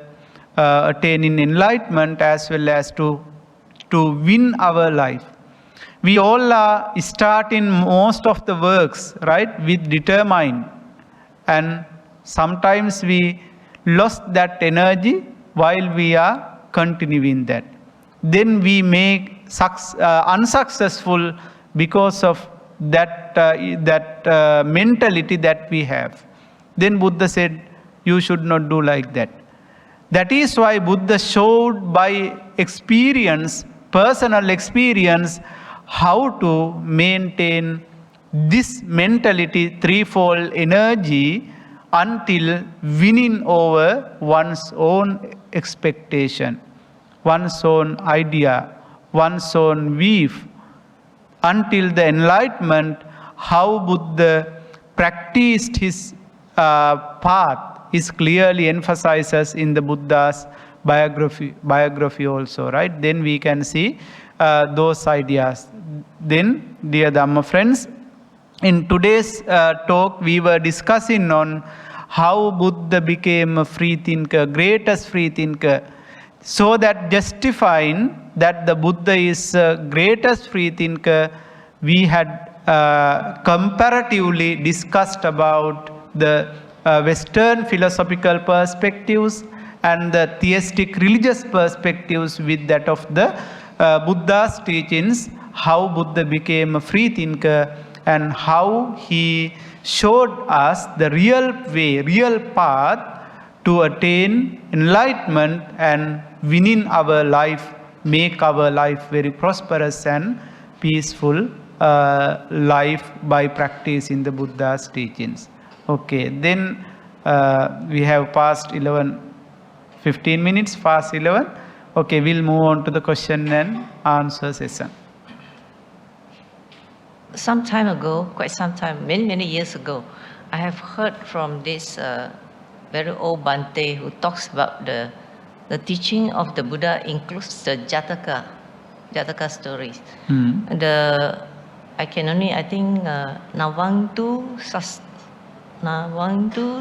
attaining enlightenment as well as to win our life. We all are starting most of the works, right, with determined, and sometimes we lost that energy while we are continuing that. Then we make unsuccessful because of that mentality that we have. Then Buddha said, you should not do like that. That is why Buddha showed by experience, personal experience, how to maintain this mentality, threefold energy, until winning over one's own expectation, one's own idea, one's own belief, until the enlightenment. How Buddha practiced his path is clearly emphasizes in the Buddha's biography also, right? Then we can see those ideas. Then, dear Dhamma friends, in today's talk we were discussing on how Buddha became a free thinker, greatest free thinker. So that justifying that the Buddha is greatest free thinker, we had comparatively discussed about the Western philosophical perspectives and the theistic religious perspectives with that of the Buddha's teachings, how Buddha became a free thinker and how he showed us the real way, real path to attain enlightenment and winning our life, make our life very prosperous and peaceful life by practicing the Buddha's teachings. Okay, then we have passed 15 minutes, past 11. Okay, we'll move on to the question and answer session. Some time ago, quite some time, many years ago, I have heard from this very old Bhante who talks about the teaching of the Buddha includes the Jataka stories. I can only, I think, Nawangtu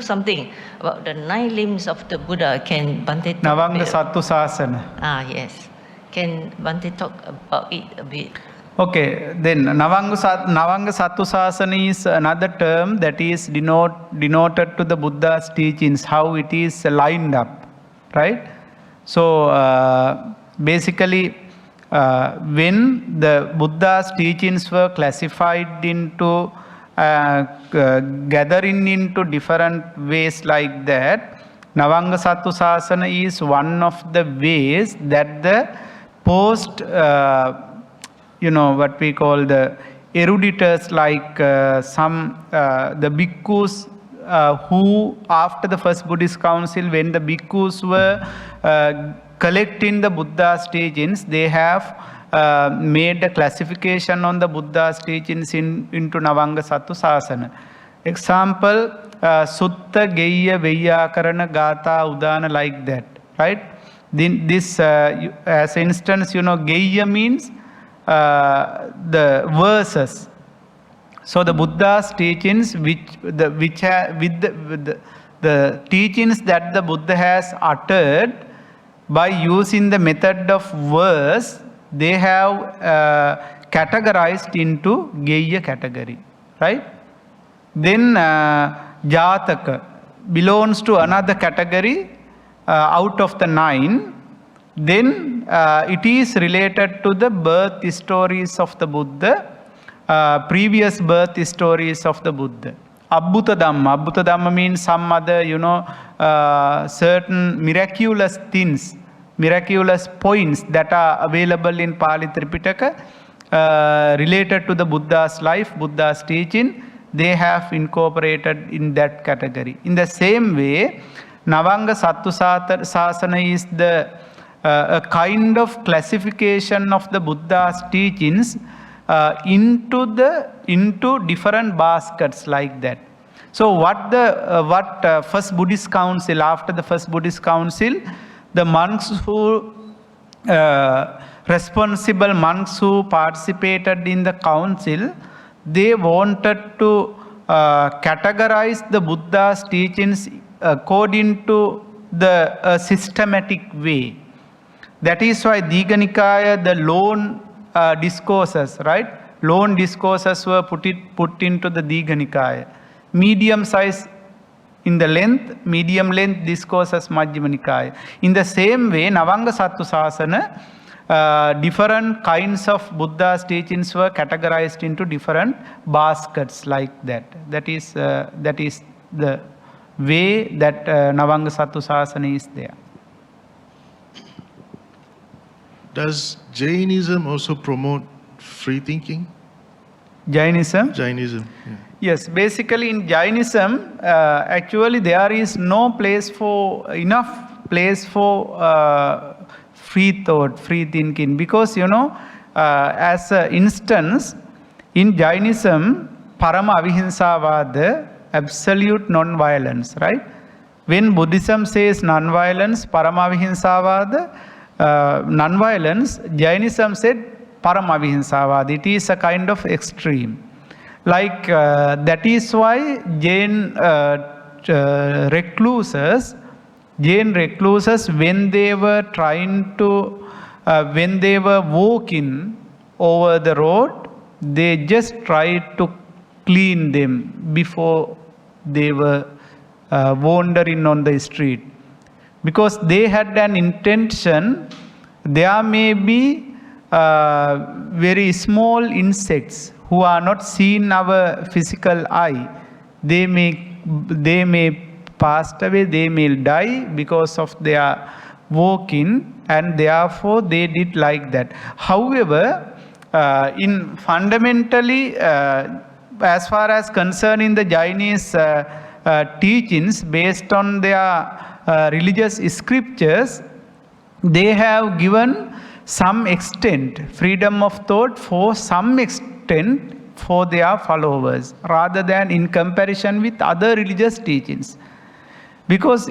something about the 9 limbs of the Buddha. Can Bhante talk Navanga Sattu Sasana. Yes. Can Bhante talk about it a bit? Okay, then Navanga Sattu Sasana is another term that is denoted to the Buddha's teachings, how it is lined up, right? So basically, when the Buddha's teachings were classified into gathering into different ways like that, Navanga Sattu Sasana is one of the ways that the post what we call the eruditors, like the bhikkhus who after the first Buddhist council, when the bhikkhus were collecting the Buddha's teachings, they have made a classification on the Buddha's teachings into Navanga Sattu Sasana. Example, Sutta, Geya, Veyyakarana, Gatha, Udana, like that, right? This, as instance, Geya means the verses. So the Buddha's teachings, with the teachings that the Buddha has uttered, by using the method of verse, they have categorized into Geya category, right? Then Jataka belongs to another category out of the 9. Then it is related to the birth stories of the Buddha, previous birth stories of the Buddha. Abhuta Dhamma means some other, certain miraculous things, miraculous points that are available in Pali Tripitaka, related to the Buddha's life, Buddha's teaching, they have incorporated in that category. In the same way, Navanga Sattu Sasana is the a kind of classification of the Buddha's teachings into different baskets like that. So what first Buddhist council, after the first Buddhist council, the monks who responsible monks who participated in the council, they wanted to categorize the Buddha's teachings according to the systematic way. That is why Digha Nikaya, the lone discourses, right? Lone discourses were put into the Digha Nikaya. Medium size in the length, medium length discourses Majjhima Nikaya. In the same way, Navanga Sattu Sasana, different kinds of Buddha's teachings were categorized into different baskets like that. That is the way that Navanga Sattu Sasana is there. Does Jainism also promote free thinking? Jainism? Jainism, yeah. Yes, basically in Jainism, actually there is no place for, enough place for free thought, free thinking. Because, as an instance, in Jainism, Parama Avihinsavada, absolute non-violence, right? When Buddhism says non-violence, Parama Avihinsavada, non-violence, Jainism said Paramavihinsavada. It is a kind of extreme. Like that is why Jain recluses, when they were trying to, when they were walking over the road, they just tried to clean them before they were wandering on the street. Because they had an intention, there may be very small insects who are not seen our physical eye. They may pass away, they may die because of their walking, and therefore they did like that. However, in fundamentally, as far as concerning the Jainese teachings based on their religious scriptures, they have given some extent freedom of thought for some extent for their followers, rather than in comparison with other religious teachings. Because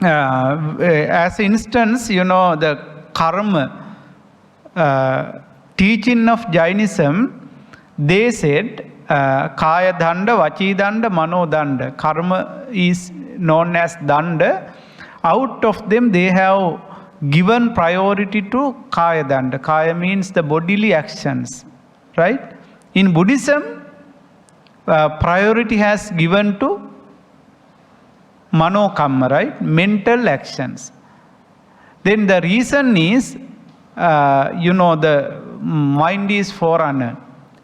as instance, the karma teaching of Jainism, they said kaya danda, vachi danda, mano danda. Karma is known as danda. Out of them they have given priority to kaya danda. Kaya means the bodily actions, right? In Buddhism, priority has given to mano kamma, right? Mental actions. Then the reason is, the mind is forerunner.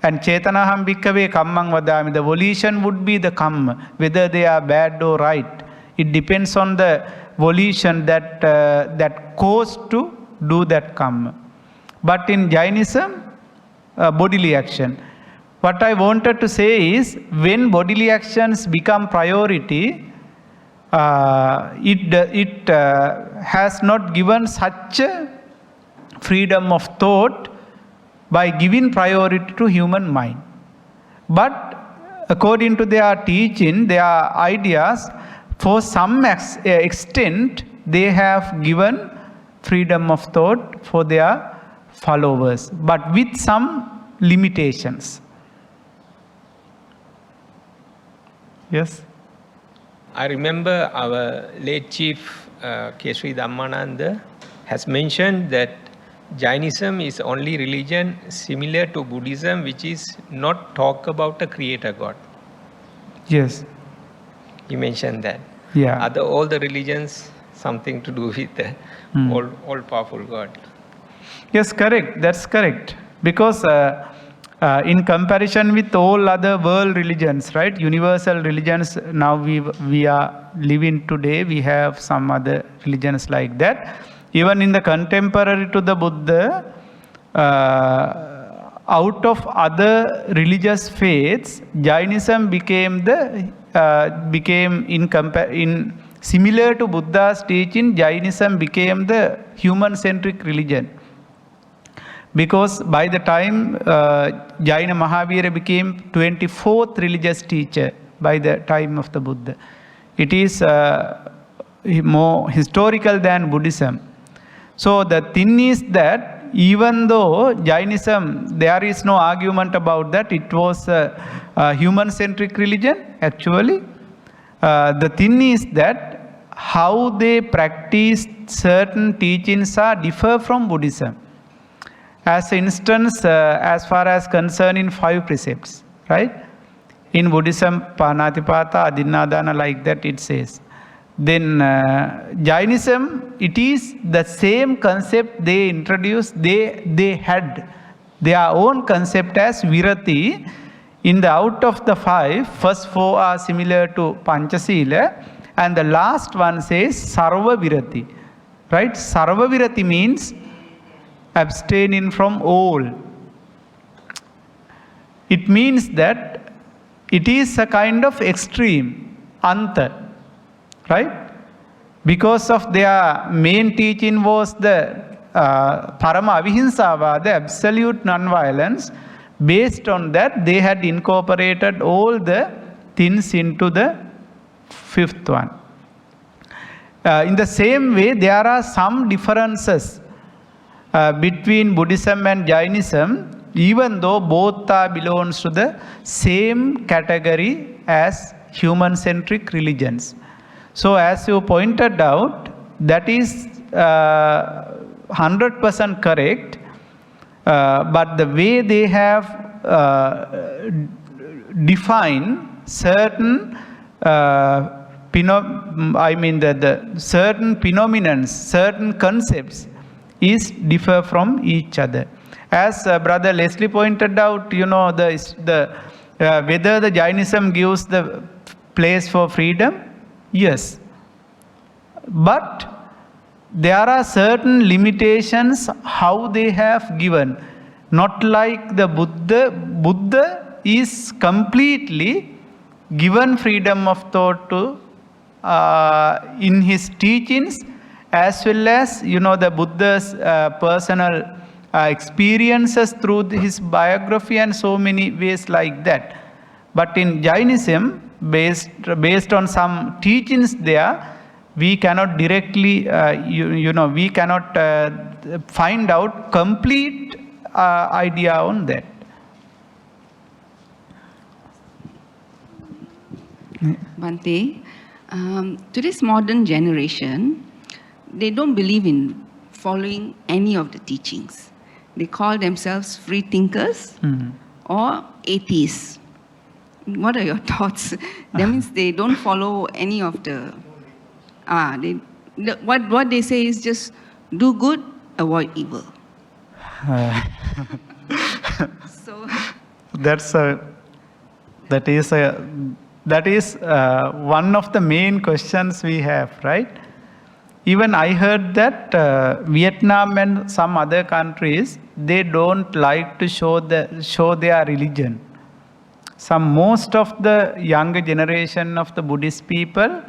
And Chetanaham Bhikkave Kammang Vadami, the volition would be the kamma, whether they are bad or right. It depends on the volition that caused to do that kamma. But in Jainism, bodily action. What I wanted to say is, when bodily actions become priority, it has not given such a freedom of thought by giving priority to human mind. But according to their teaching, their ideas, for some extent, they have given freedom of thought for their followers, but with some limitations. Yes? I remember our late chief, Kesri Dhammananda, has mentioned that Jainism is only religion similar to Buddhism, which is not talk about a creator God. Yes. You mentioned that. Yeah. All the religions, something to do with the all-powerful God. Yes, correct. That's correct. Because in comparison with all other world religions, right? Universal religions, now we are living today, we have some other religions like that. Even in the contemporary to the Buddha, out of other religious faiths, Jainism became similar to Buddha's teaching. Jainism became the human-centric religion. Because by the time Jaina Mahavira became 24th religious teacher by the time of the Buddha, it is more historical than Buddhism. So the thing is that even though Jainism, there is no argument about that, it was a human-centric religion actually. The thing is that how they practice certain teachings are differ from Buddhism. As instance, as far as concerning 5 precepts, right? In Buddhism, Panatipata, Adinadana, like that it says. Then Jainism, it is the same concept they introduced. They had their own concept as virati. In the out of the 5, first 4 are similar to Panchasila, and the last one says Sarva Virati. Right? Sarva Virati means abstaining from all. It means that it is a kind of extreme, anta. Right? Because of their main teaching was the Parama Avihinsava, the absolute non-violence. Based on that, they had incorporated all the things into the 5th one. In the same way, there are some differences between Buddhism and Jainism, even though both are belongs to the same category as human-centric religions. So as you pointed out, that is 100% correct, but the way they have defined certain certain phenomena, certain concepts is differ from each other. As Brother Leslie pointed out, whether the Jainism gives the place for freedom, yes. But there are certain limitations how they have given. Not like the Buddha. Buddha is completely given freedom of thought to in his teachings, as well as the Buddha's personal experiences through his biography and so many ways like that. But in Jainism, based on some teachings there, we cannot directly we cannot find out complete idea on that. Bhante, today's modern generation, they don't believe in following any of the teachings. They call themselves free thinkers or atheists. What are your thoughts? That means they don't follow any of the... what they say is just do good, avoid evil. So that is one of the main questions we have, right? Even I heard that Vietnam and some other countries, they don't like to show their religion. Most of the younger generation of the Buddhist people,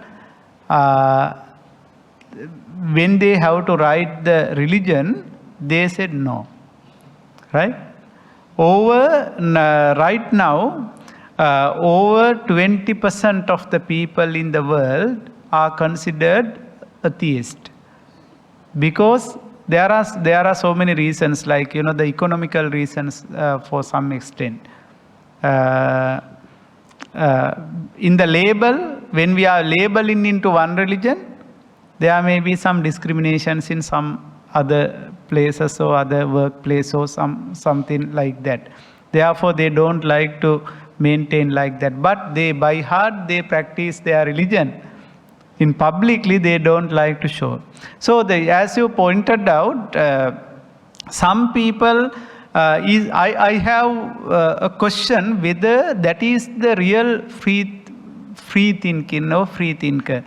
when they have to write the religion, they said no. Right? Right now, over 20% of the people in the world are considered atheist, because there are so many reasons, like the economical reasons for some extent. In the label, when we are labeling into one religion, there may be some discriminations in some other places or other workplace or something like that. Therefore, they don't like to maintain like that. But by heart, they practice their religion. In publicly, they don't like to show. So, as you pointed out, some people, I have a question whether that is the real free thinking or free thinker.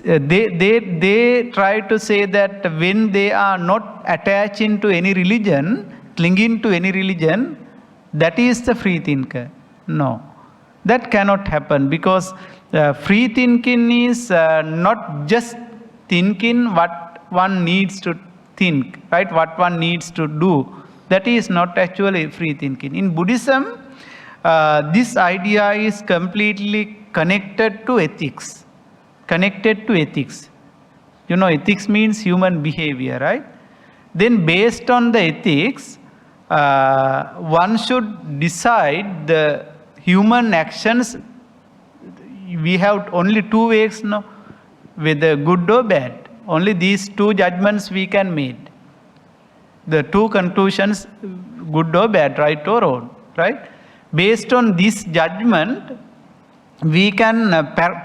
They try to say that when they are not attaching to any religion, clinging to any religion, that is the free thinker. No, that cannot happen, because free thinking is not just thinking what one needs to think, right? What one needs to do. That is not actually free thinking. In Buddhism, this idea is completely connected to ethics. Connected to ethics. You know, ethics means human behavior, right? Then based on the ethics, one should decide the human actions. We have only two ways, no, whether good or bad. Only these two judgments we can make. The two conclusions, good or bad, right or wrong, right? Based on this judgment, we can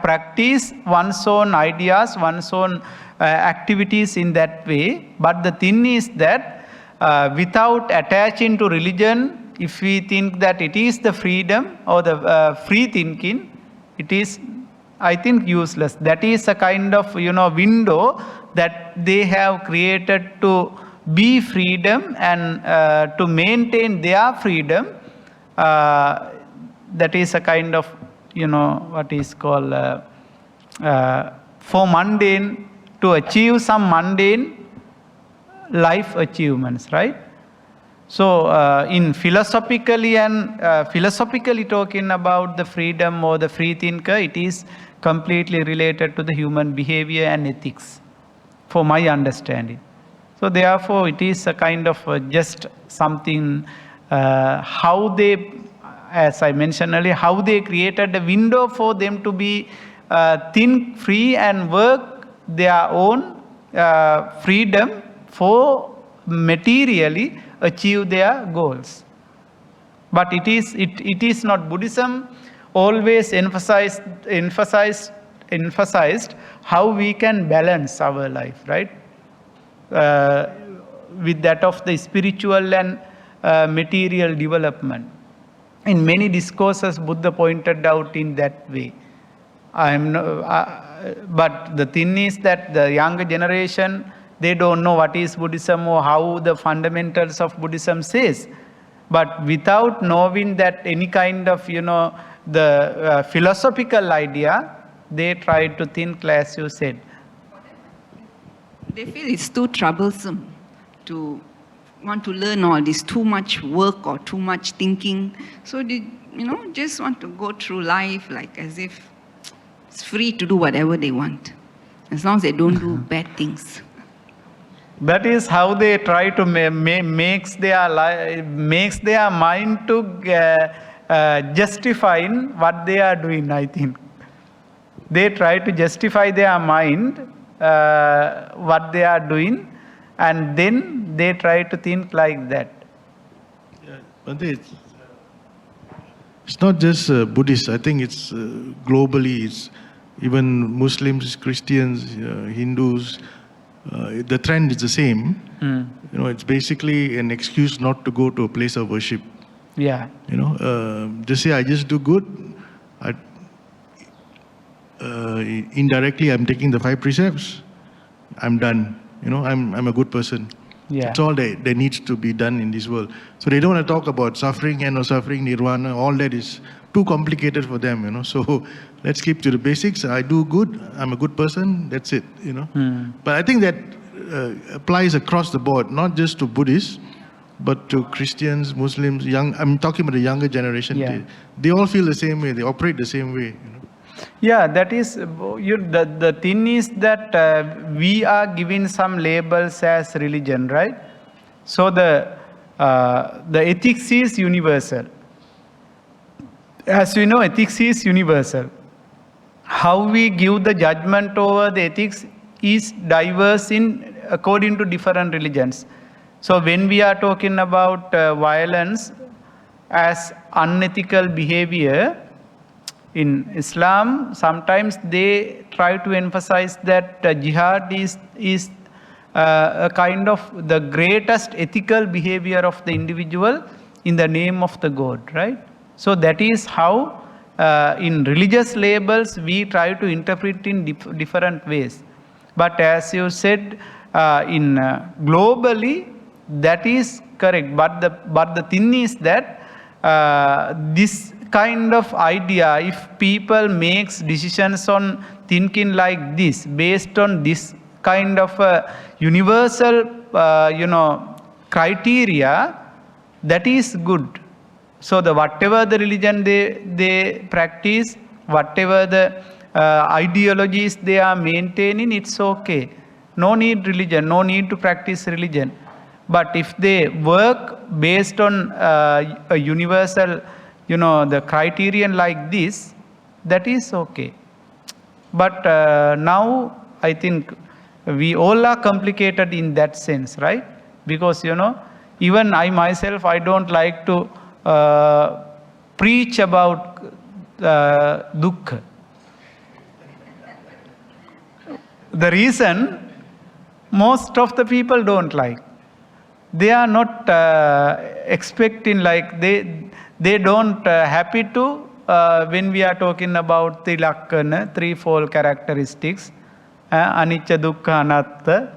practice one's own ideas, one's own activities in that way. But the thing is that without attaching to religion, if we think that it is the freedom or the free thinking, it is, I think, useless. That is a kind of, window that they have created to be freedom and to maintain their freedom. That is a kind of, what is called for mundane, to achieve some mundane life achievements, right? So in philosophically talking about the freedom or the free thinker, it is completely related to the human behavior and ethics, for my understanding. So therefore, it is a kind of just something, how they, as I mentioned earlier, how they created a window for them to be think free and work their own freedom for materially achieve their goals. But it is not. Buddhism always emphasized how we can balance our life, right? With that of the spiritual and material development. In many discourses, Buddha pointed out in that way. But the thing is that the younger generation, they don't know what is Buddhism or how the fundamentals of Buddhism says. But without knowing that any kind of, the philosophical idea, they try to think, as you said. They feel it's too troublesome to want to learn all this, too much work or too much thinking. So they, just want to go through life like as if it's free to do whatever they want, as long as they don't do bad things. That is how they try to makes their mind to justifying what they are doing, I think. They try to justify their mind what they are doing, and then they try to think like that. Yeah, but it's not just Buddhists. I think it's globally. It's even Muslims, Christians, Hindus. The trend is the same. It's basically an excuse not to go to a place of worship. Yeah. Just say I just do good. Indirectly, I'm taking the 5 precepts. I'm done. I'm a good person. Yeah. That's all that needs to be done in this world. So they don't want to talk about suffering and no suffering, nirvana. All that is too complicated for them. So let's keep to the basics. I do good. I'm a good person. That's it. But I think that applies across the board, not just to Buddhists, but to Christians, Muslims, I'm talking about the younger generation. Yeah. They all feel the same way. They operate the same way. Yeah, that is, the thing is that we are given some labels as religion, right? So the ethics is universal. As we know, ethics is universal. How we give the judgment over the ethics is diverse according to different religions. So when we are talking about violence as unethical behavior, in Islam, sometimes they try to emphasize that jihad is a kind of the greatest ethical behavior of the individual in the name of the God, right? So that is how in religious labels we try to interpret in different ways. But as you said, globally, That is correct. But the thing is that this kind of idea, if people makes decisions on thinking like this, based on this kind of universal, criteria, that is good. So the whatever the religion they practice, whatever the ideologies they are maintaining, it's okay. No need religion, no need to practice religion. But if they work based on a universal, the criterion like this, that is okay. But now I think we all are complicated in that sense, right? Because, even I myself, I don't like to preach about dukkha. The reason, most of the people don't like. They are not expecting, like they don't happy to when we are talking about the lakkana, threefold characteristics, anicca, dukkha, anatta,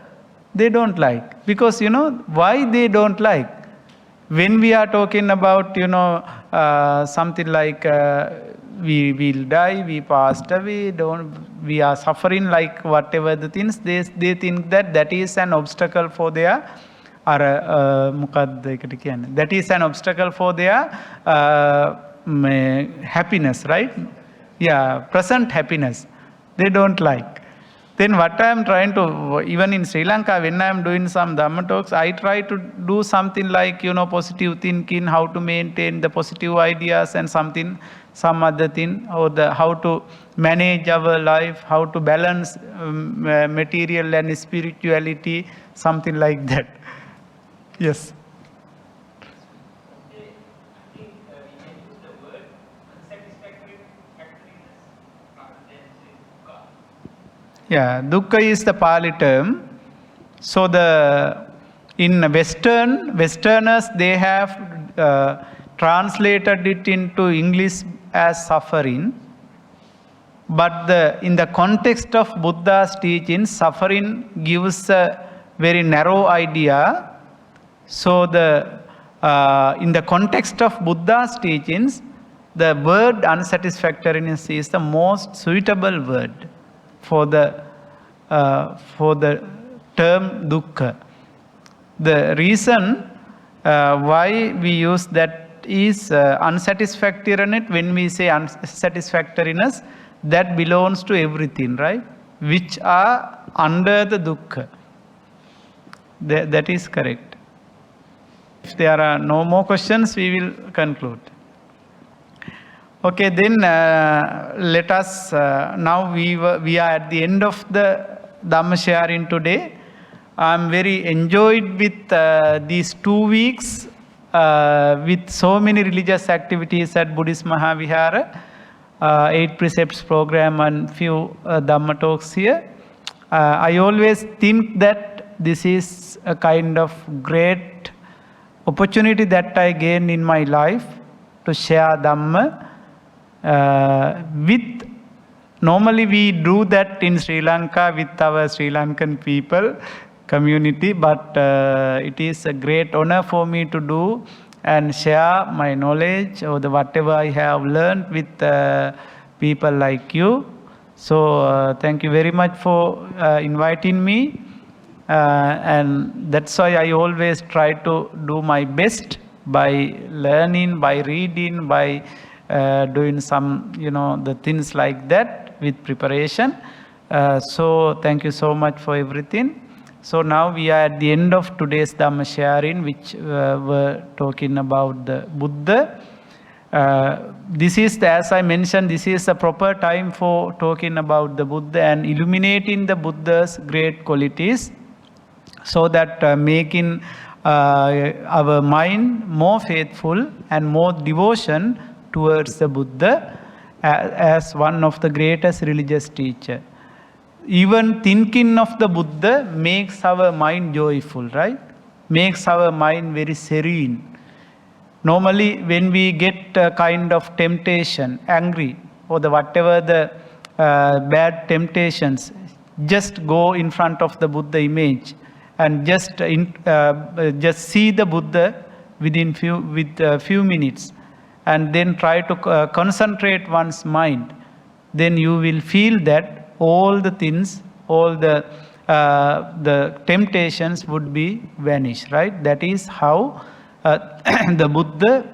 they don't like. Because why they don't like? When we are talking about something like we will die, we passed away, we are suffering, like whatever the things, they think that is an obstacle for their that is an obstacle for their happiness, right? Yeah, present happiness. They don't like. Then what I am trying to, even in Sri Lanka, when I am doing some Dhamma talks, I try to do something like, positive thinking, how to maintain the positive ideas and some other thing, or how to manage our life, how to balance material and spirituality, something like that. Yes. Yeah, dukkha is the Pali term. So in Westerners, they have translated it into English as suffering. But in the context of Buddha's teaching, suffering gives a very narrow idea. So in the context of Buddha's teachings, the word unsatisfactoriness is the most suitable word for the term dukkha. The reason why we use that is unsatisfactoriness. When we say unsatisfactoriness, that belongs to everything, right? Which are under the dukkha. That is correct. If there are no more questions, we will conclude. Okay, then let us, now we are at the end of the Dhamma sharing today. I am very enjoyed with these 2 weeks with so many religious activities at Buddhist Mahavihara, 8 precepts program and few Dhamma talks here. I always think that this is a kind of great opportunity that I gain in my life to share Dhamma with. Normally we do that in Sri Lanka with our Sri Lankan people community, but it is a great honor for me to do and share my knowledge or whatever I have learned with people like you. So thank you very much for inviting me. And that's why I always try to do my best by learning, by reading, by doing some, the things like that with preparation. So thank you so much for everything. So now we are at the end of today's Dhamma sharing, which were talking about the Buddha. This is, as I mentioned, this is a proper time for talking about the Buddha and illuminating the Buddha's great qualities, so that making our mind more faithful and more devotion towards the Buddha as one of the greatest religious teachers. Even thinking of the Buddha makes our mind joyful, right? Makes our mind very serene. Normally, when we get a kind of temptation, angry, or whatever the bad temptations, just go in front of the Buddha image and just see the Buddha within few minutes, and then try to concentrate one's mind, then you will feel that all the things, all the temptations would be vanished, right? That is how the Buddha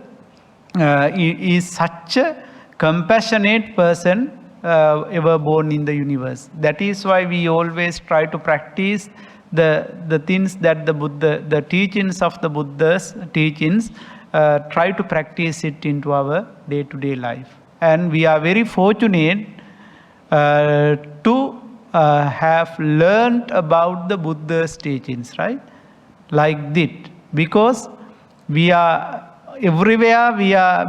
is such a compassionate person ever born in the universe. That is why we always try to practice the things that the Buddha, the teachings of the Buddha's teachings, try to practice it into our day-to-day life. And we are very fortunate to have learned about the Buddha's teachings, right? Like that, because we are everywhere,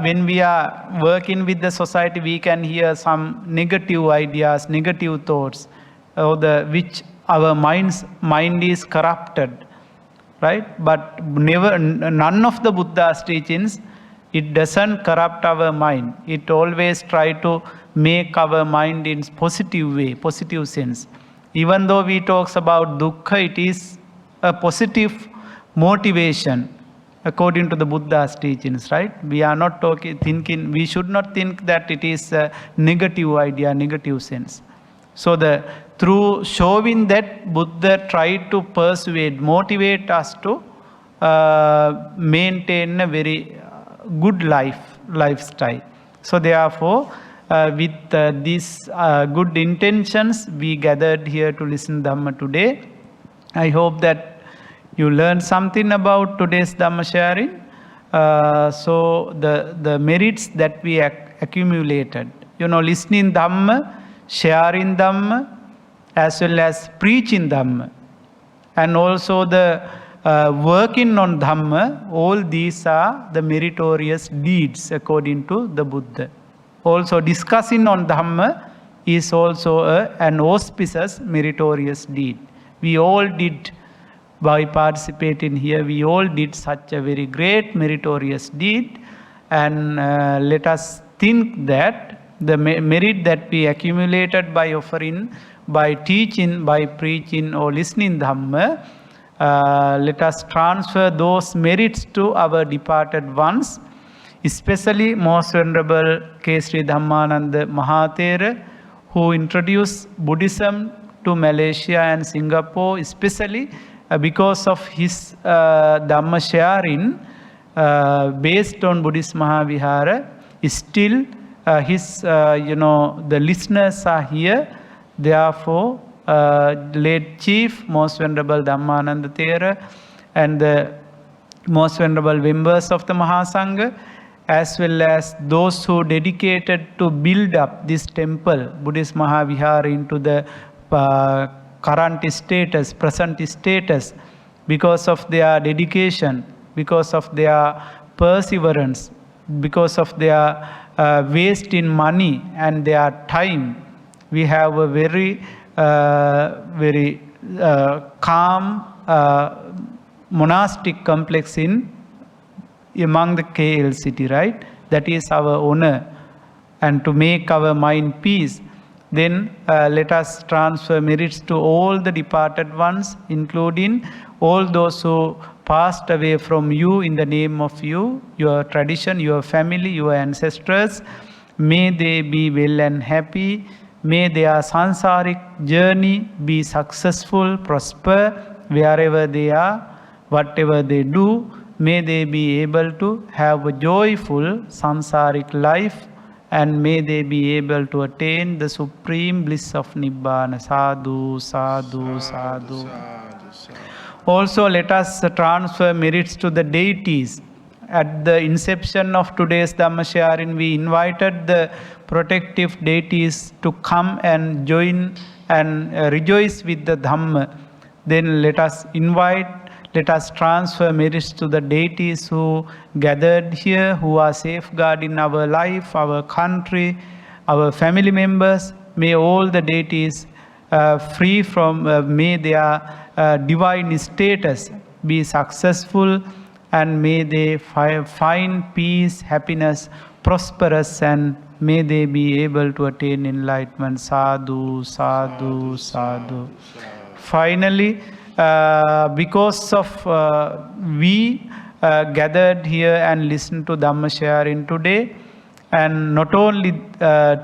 when we are working with the society, we can hear some negative ideas, negative thoughts, or which our mind is corrupted, right? But none of the Buddha's teachings, it doesn't corrupt our mind. It always try to make our mind in positive way, positive sense. Even though we talks about dukkha, it is a positive motivation according to the Buddha's teachings, right? We are not thinking, we should not think that it is a negative idea, negative sense. So through showing that, Buddha tried to persuade, motivate us to maintain a very good lifestyle. So therefore, with these good intentions, we gathered here to listen Dhamma today. I hope that you learned something about today's Dhamma sharing. So the merits that we accumulated, listening Dhamma, sharing Dhamma, as well as preaching Dhamma, and also the working on Dhamma, all these are the meritorious deeds according to the Buddha. Also discussing on Dhamma is also an auspicious meritorious deed. We all did, by participating here, we all did such a very great meritorious deed, and let us think that the merit that we accumulated by offering, by teaching, by preaching or listening Dhamma, let us transfer those merits to our departed ones, especially Most Venerable K. Sri Dhammananda Mahathera, who introduced Buddhism to Malaysia and Singapore, especially because of his Dhamma sharing based on Buddhist Mahavihara. Still his the listeners are here. Therefore, late Chief Most Venerable Dhammananda Thera and the Most Venerable members of the Mahasangha, as well as those who dedicated to build up this temple, Buddhist Mahavihara, into the current status, present status, because of their dedication, because of their perseverance, because of their waste in money and their time. We have a very calm monastic complex among the KL city, right? That is our honor. And to make our mind peace, then let us transfer merits to all the departed ones, including all those who passed away from you in the name of you, your tradition, your family, your ancestors. May they be well and happy. May their sansaric journey be successful, prosper, wherever they are, whatever they do. May they be able to have a joyful sansaric life, and may they be able to attain the supreme bliss of Nibbana. Sadhu, sadhu, sadhu. Also, let us transfer merits to the deities. At the inception of today's Dhamma sharing, we invited the protective deities to come and join and rejoice with the Dhamma. Then let us transfer merits to the deities who gathered here, who are safeguarding our life, our country, our family members. May all the deities free from, may their divine status be successful, and may they find peace, happiness, prosperous, and may they be able to attain enlightenment. Sadhu, sadhu, sadhu. Finally, because of we gathered here and listened to Dhamma sharing today, and not only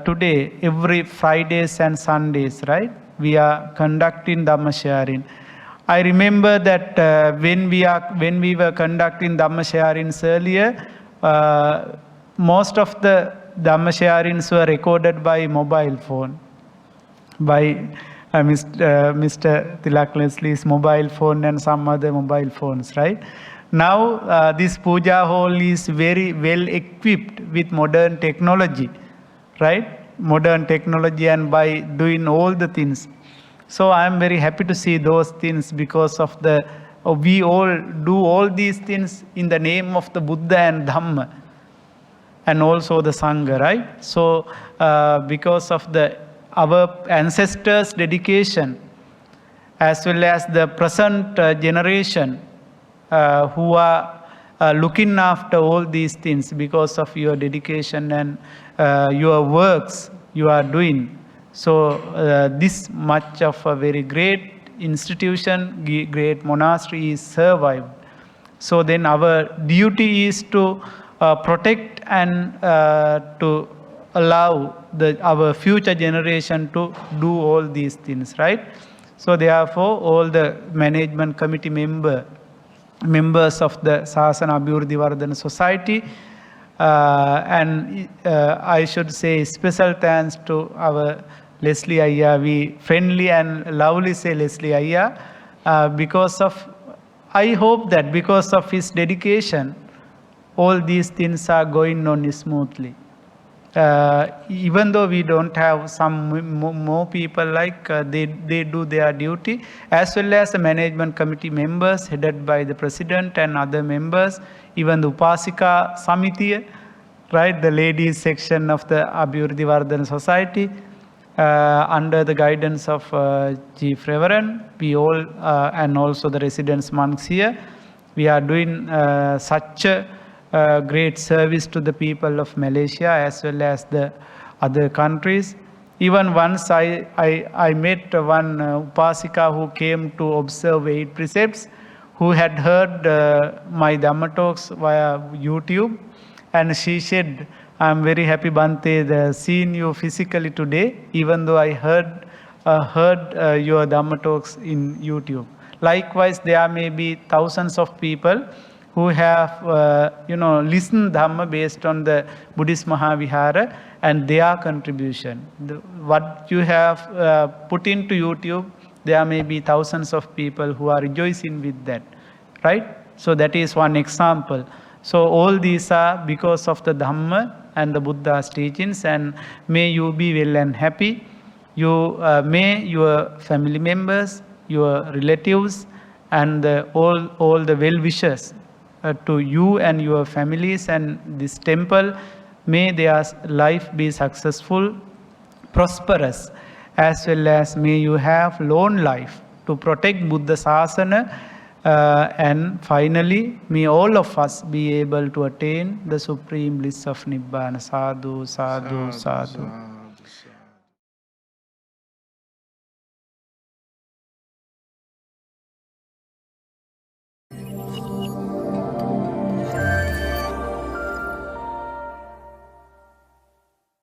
today, every Fridays and Sundays, right? We are conducting Dhamma sharing. I remember that when we were conducting Dhamma sharings earlier, most of the Dhamma sharings were recorded by mobile phone, by Mr. Tilak Leslie's mobile phone and some other mobile phones, right? Now, this Puja Hall is very well equipped with modern technology, right? Modern technology, and by doing all the things. So I am very happy to see those things, because of we all do all these things in the name of the Buddha and Dhamma, and also the Sangha, right? So because of our ancestors' dedication, as well as the present generation who are looking after all these things, because of your dedication and your works you are doing. So this much of a very great institution, great monastery is survived. So then our duty is to protect and to allow our future generation to do all these things, right? So therefore, all the management committee members of the Sasana Abhiruddhi Vardhana Society, and I should say special thanks to our Leslie Ayya. We friendly and lovely say Leslie Ayya, because of, I hope that because of his dedication, all these things are going on smoothly. Even though we don't have some more people like they do their duty, as well as the management committee members headed by the president and other members, even the Upasika Samiti, right, the ladies section of the Abhiruddhi Vardhana Society, under the guidance of Chief Reverend, we all, and also the residents monks here, we are doing such a great service to the people of Malaysia as well as the other countries. Even once I met one Upasika who came to observe 8 precepts, who had heard my Dhamma talks via YouTube, and she said, "I'm very happy, Bhante, seeing you physically today, even though I heard your Dhamma talks in YouTube." Likewise, there may be thousands of people who have listened Dhamma based on the Buddhist Mahavihara and their contribution. What you have put into YouTube, there may be thousands of people who are rejoicing with that, right? So that is one example. So all these are because of the Dhamma and the Buddha's teachings, and may you be well and happy. May your family members, your relatives, and all the well-wishers to you and your families and this temple, may their life be successful, prosperous, as well as may you have long life to protect Buddha Sasana, and finally, may all of us be able to attain the supreme bliss of Nibbana. Sadhu, sadhu, sadhu.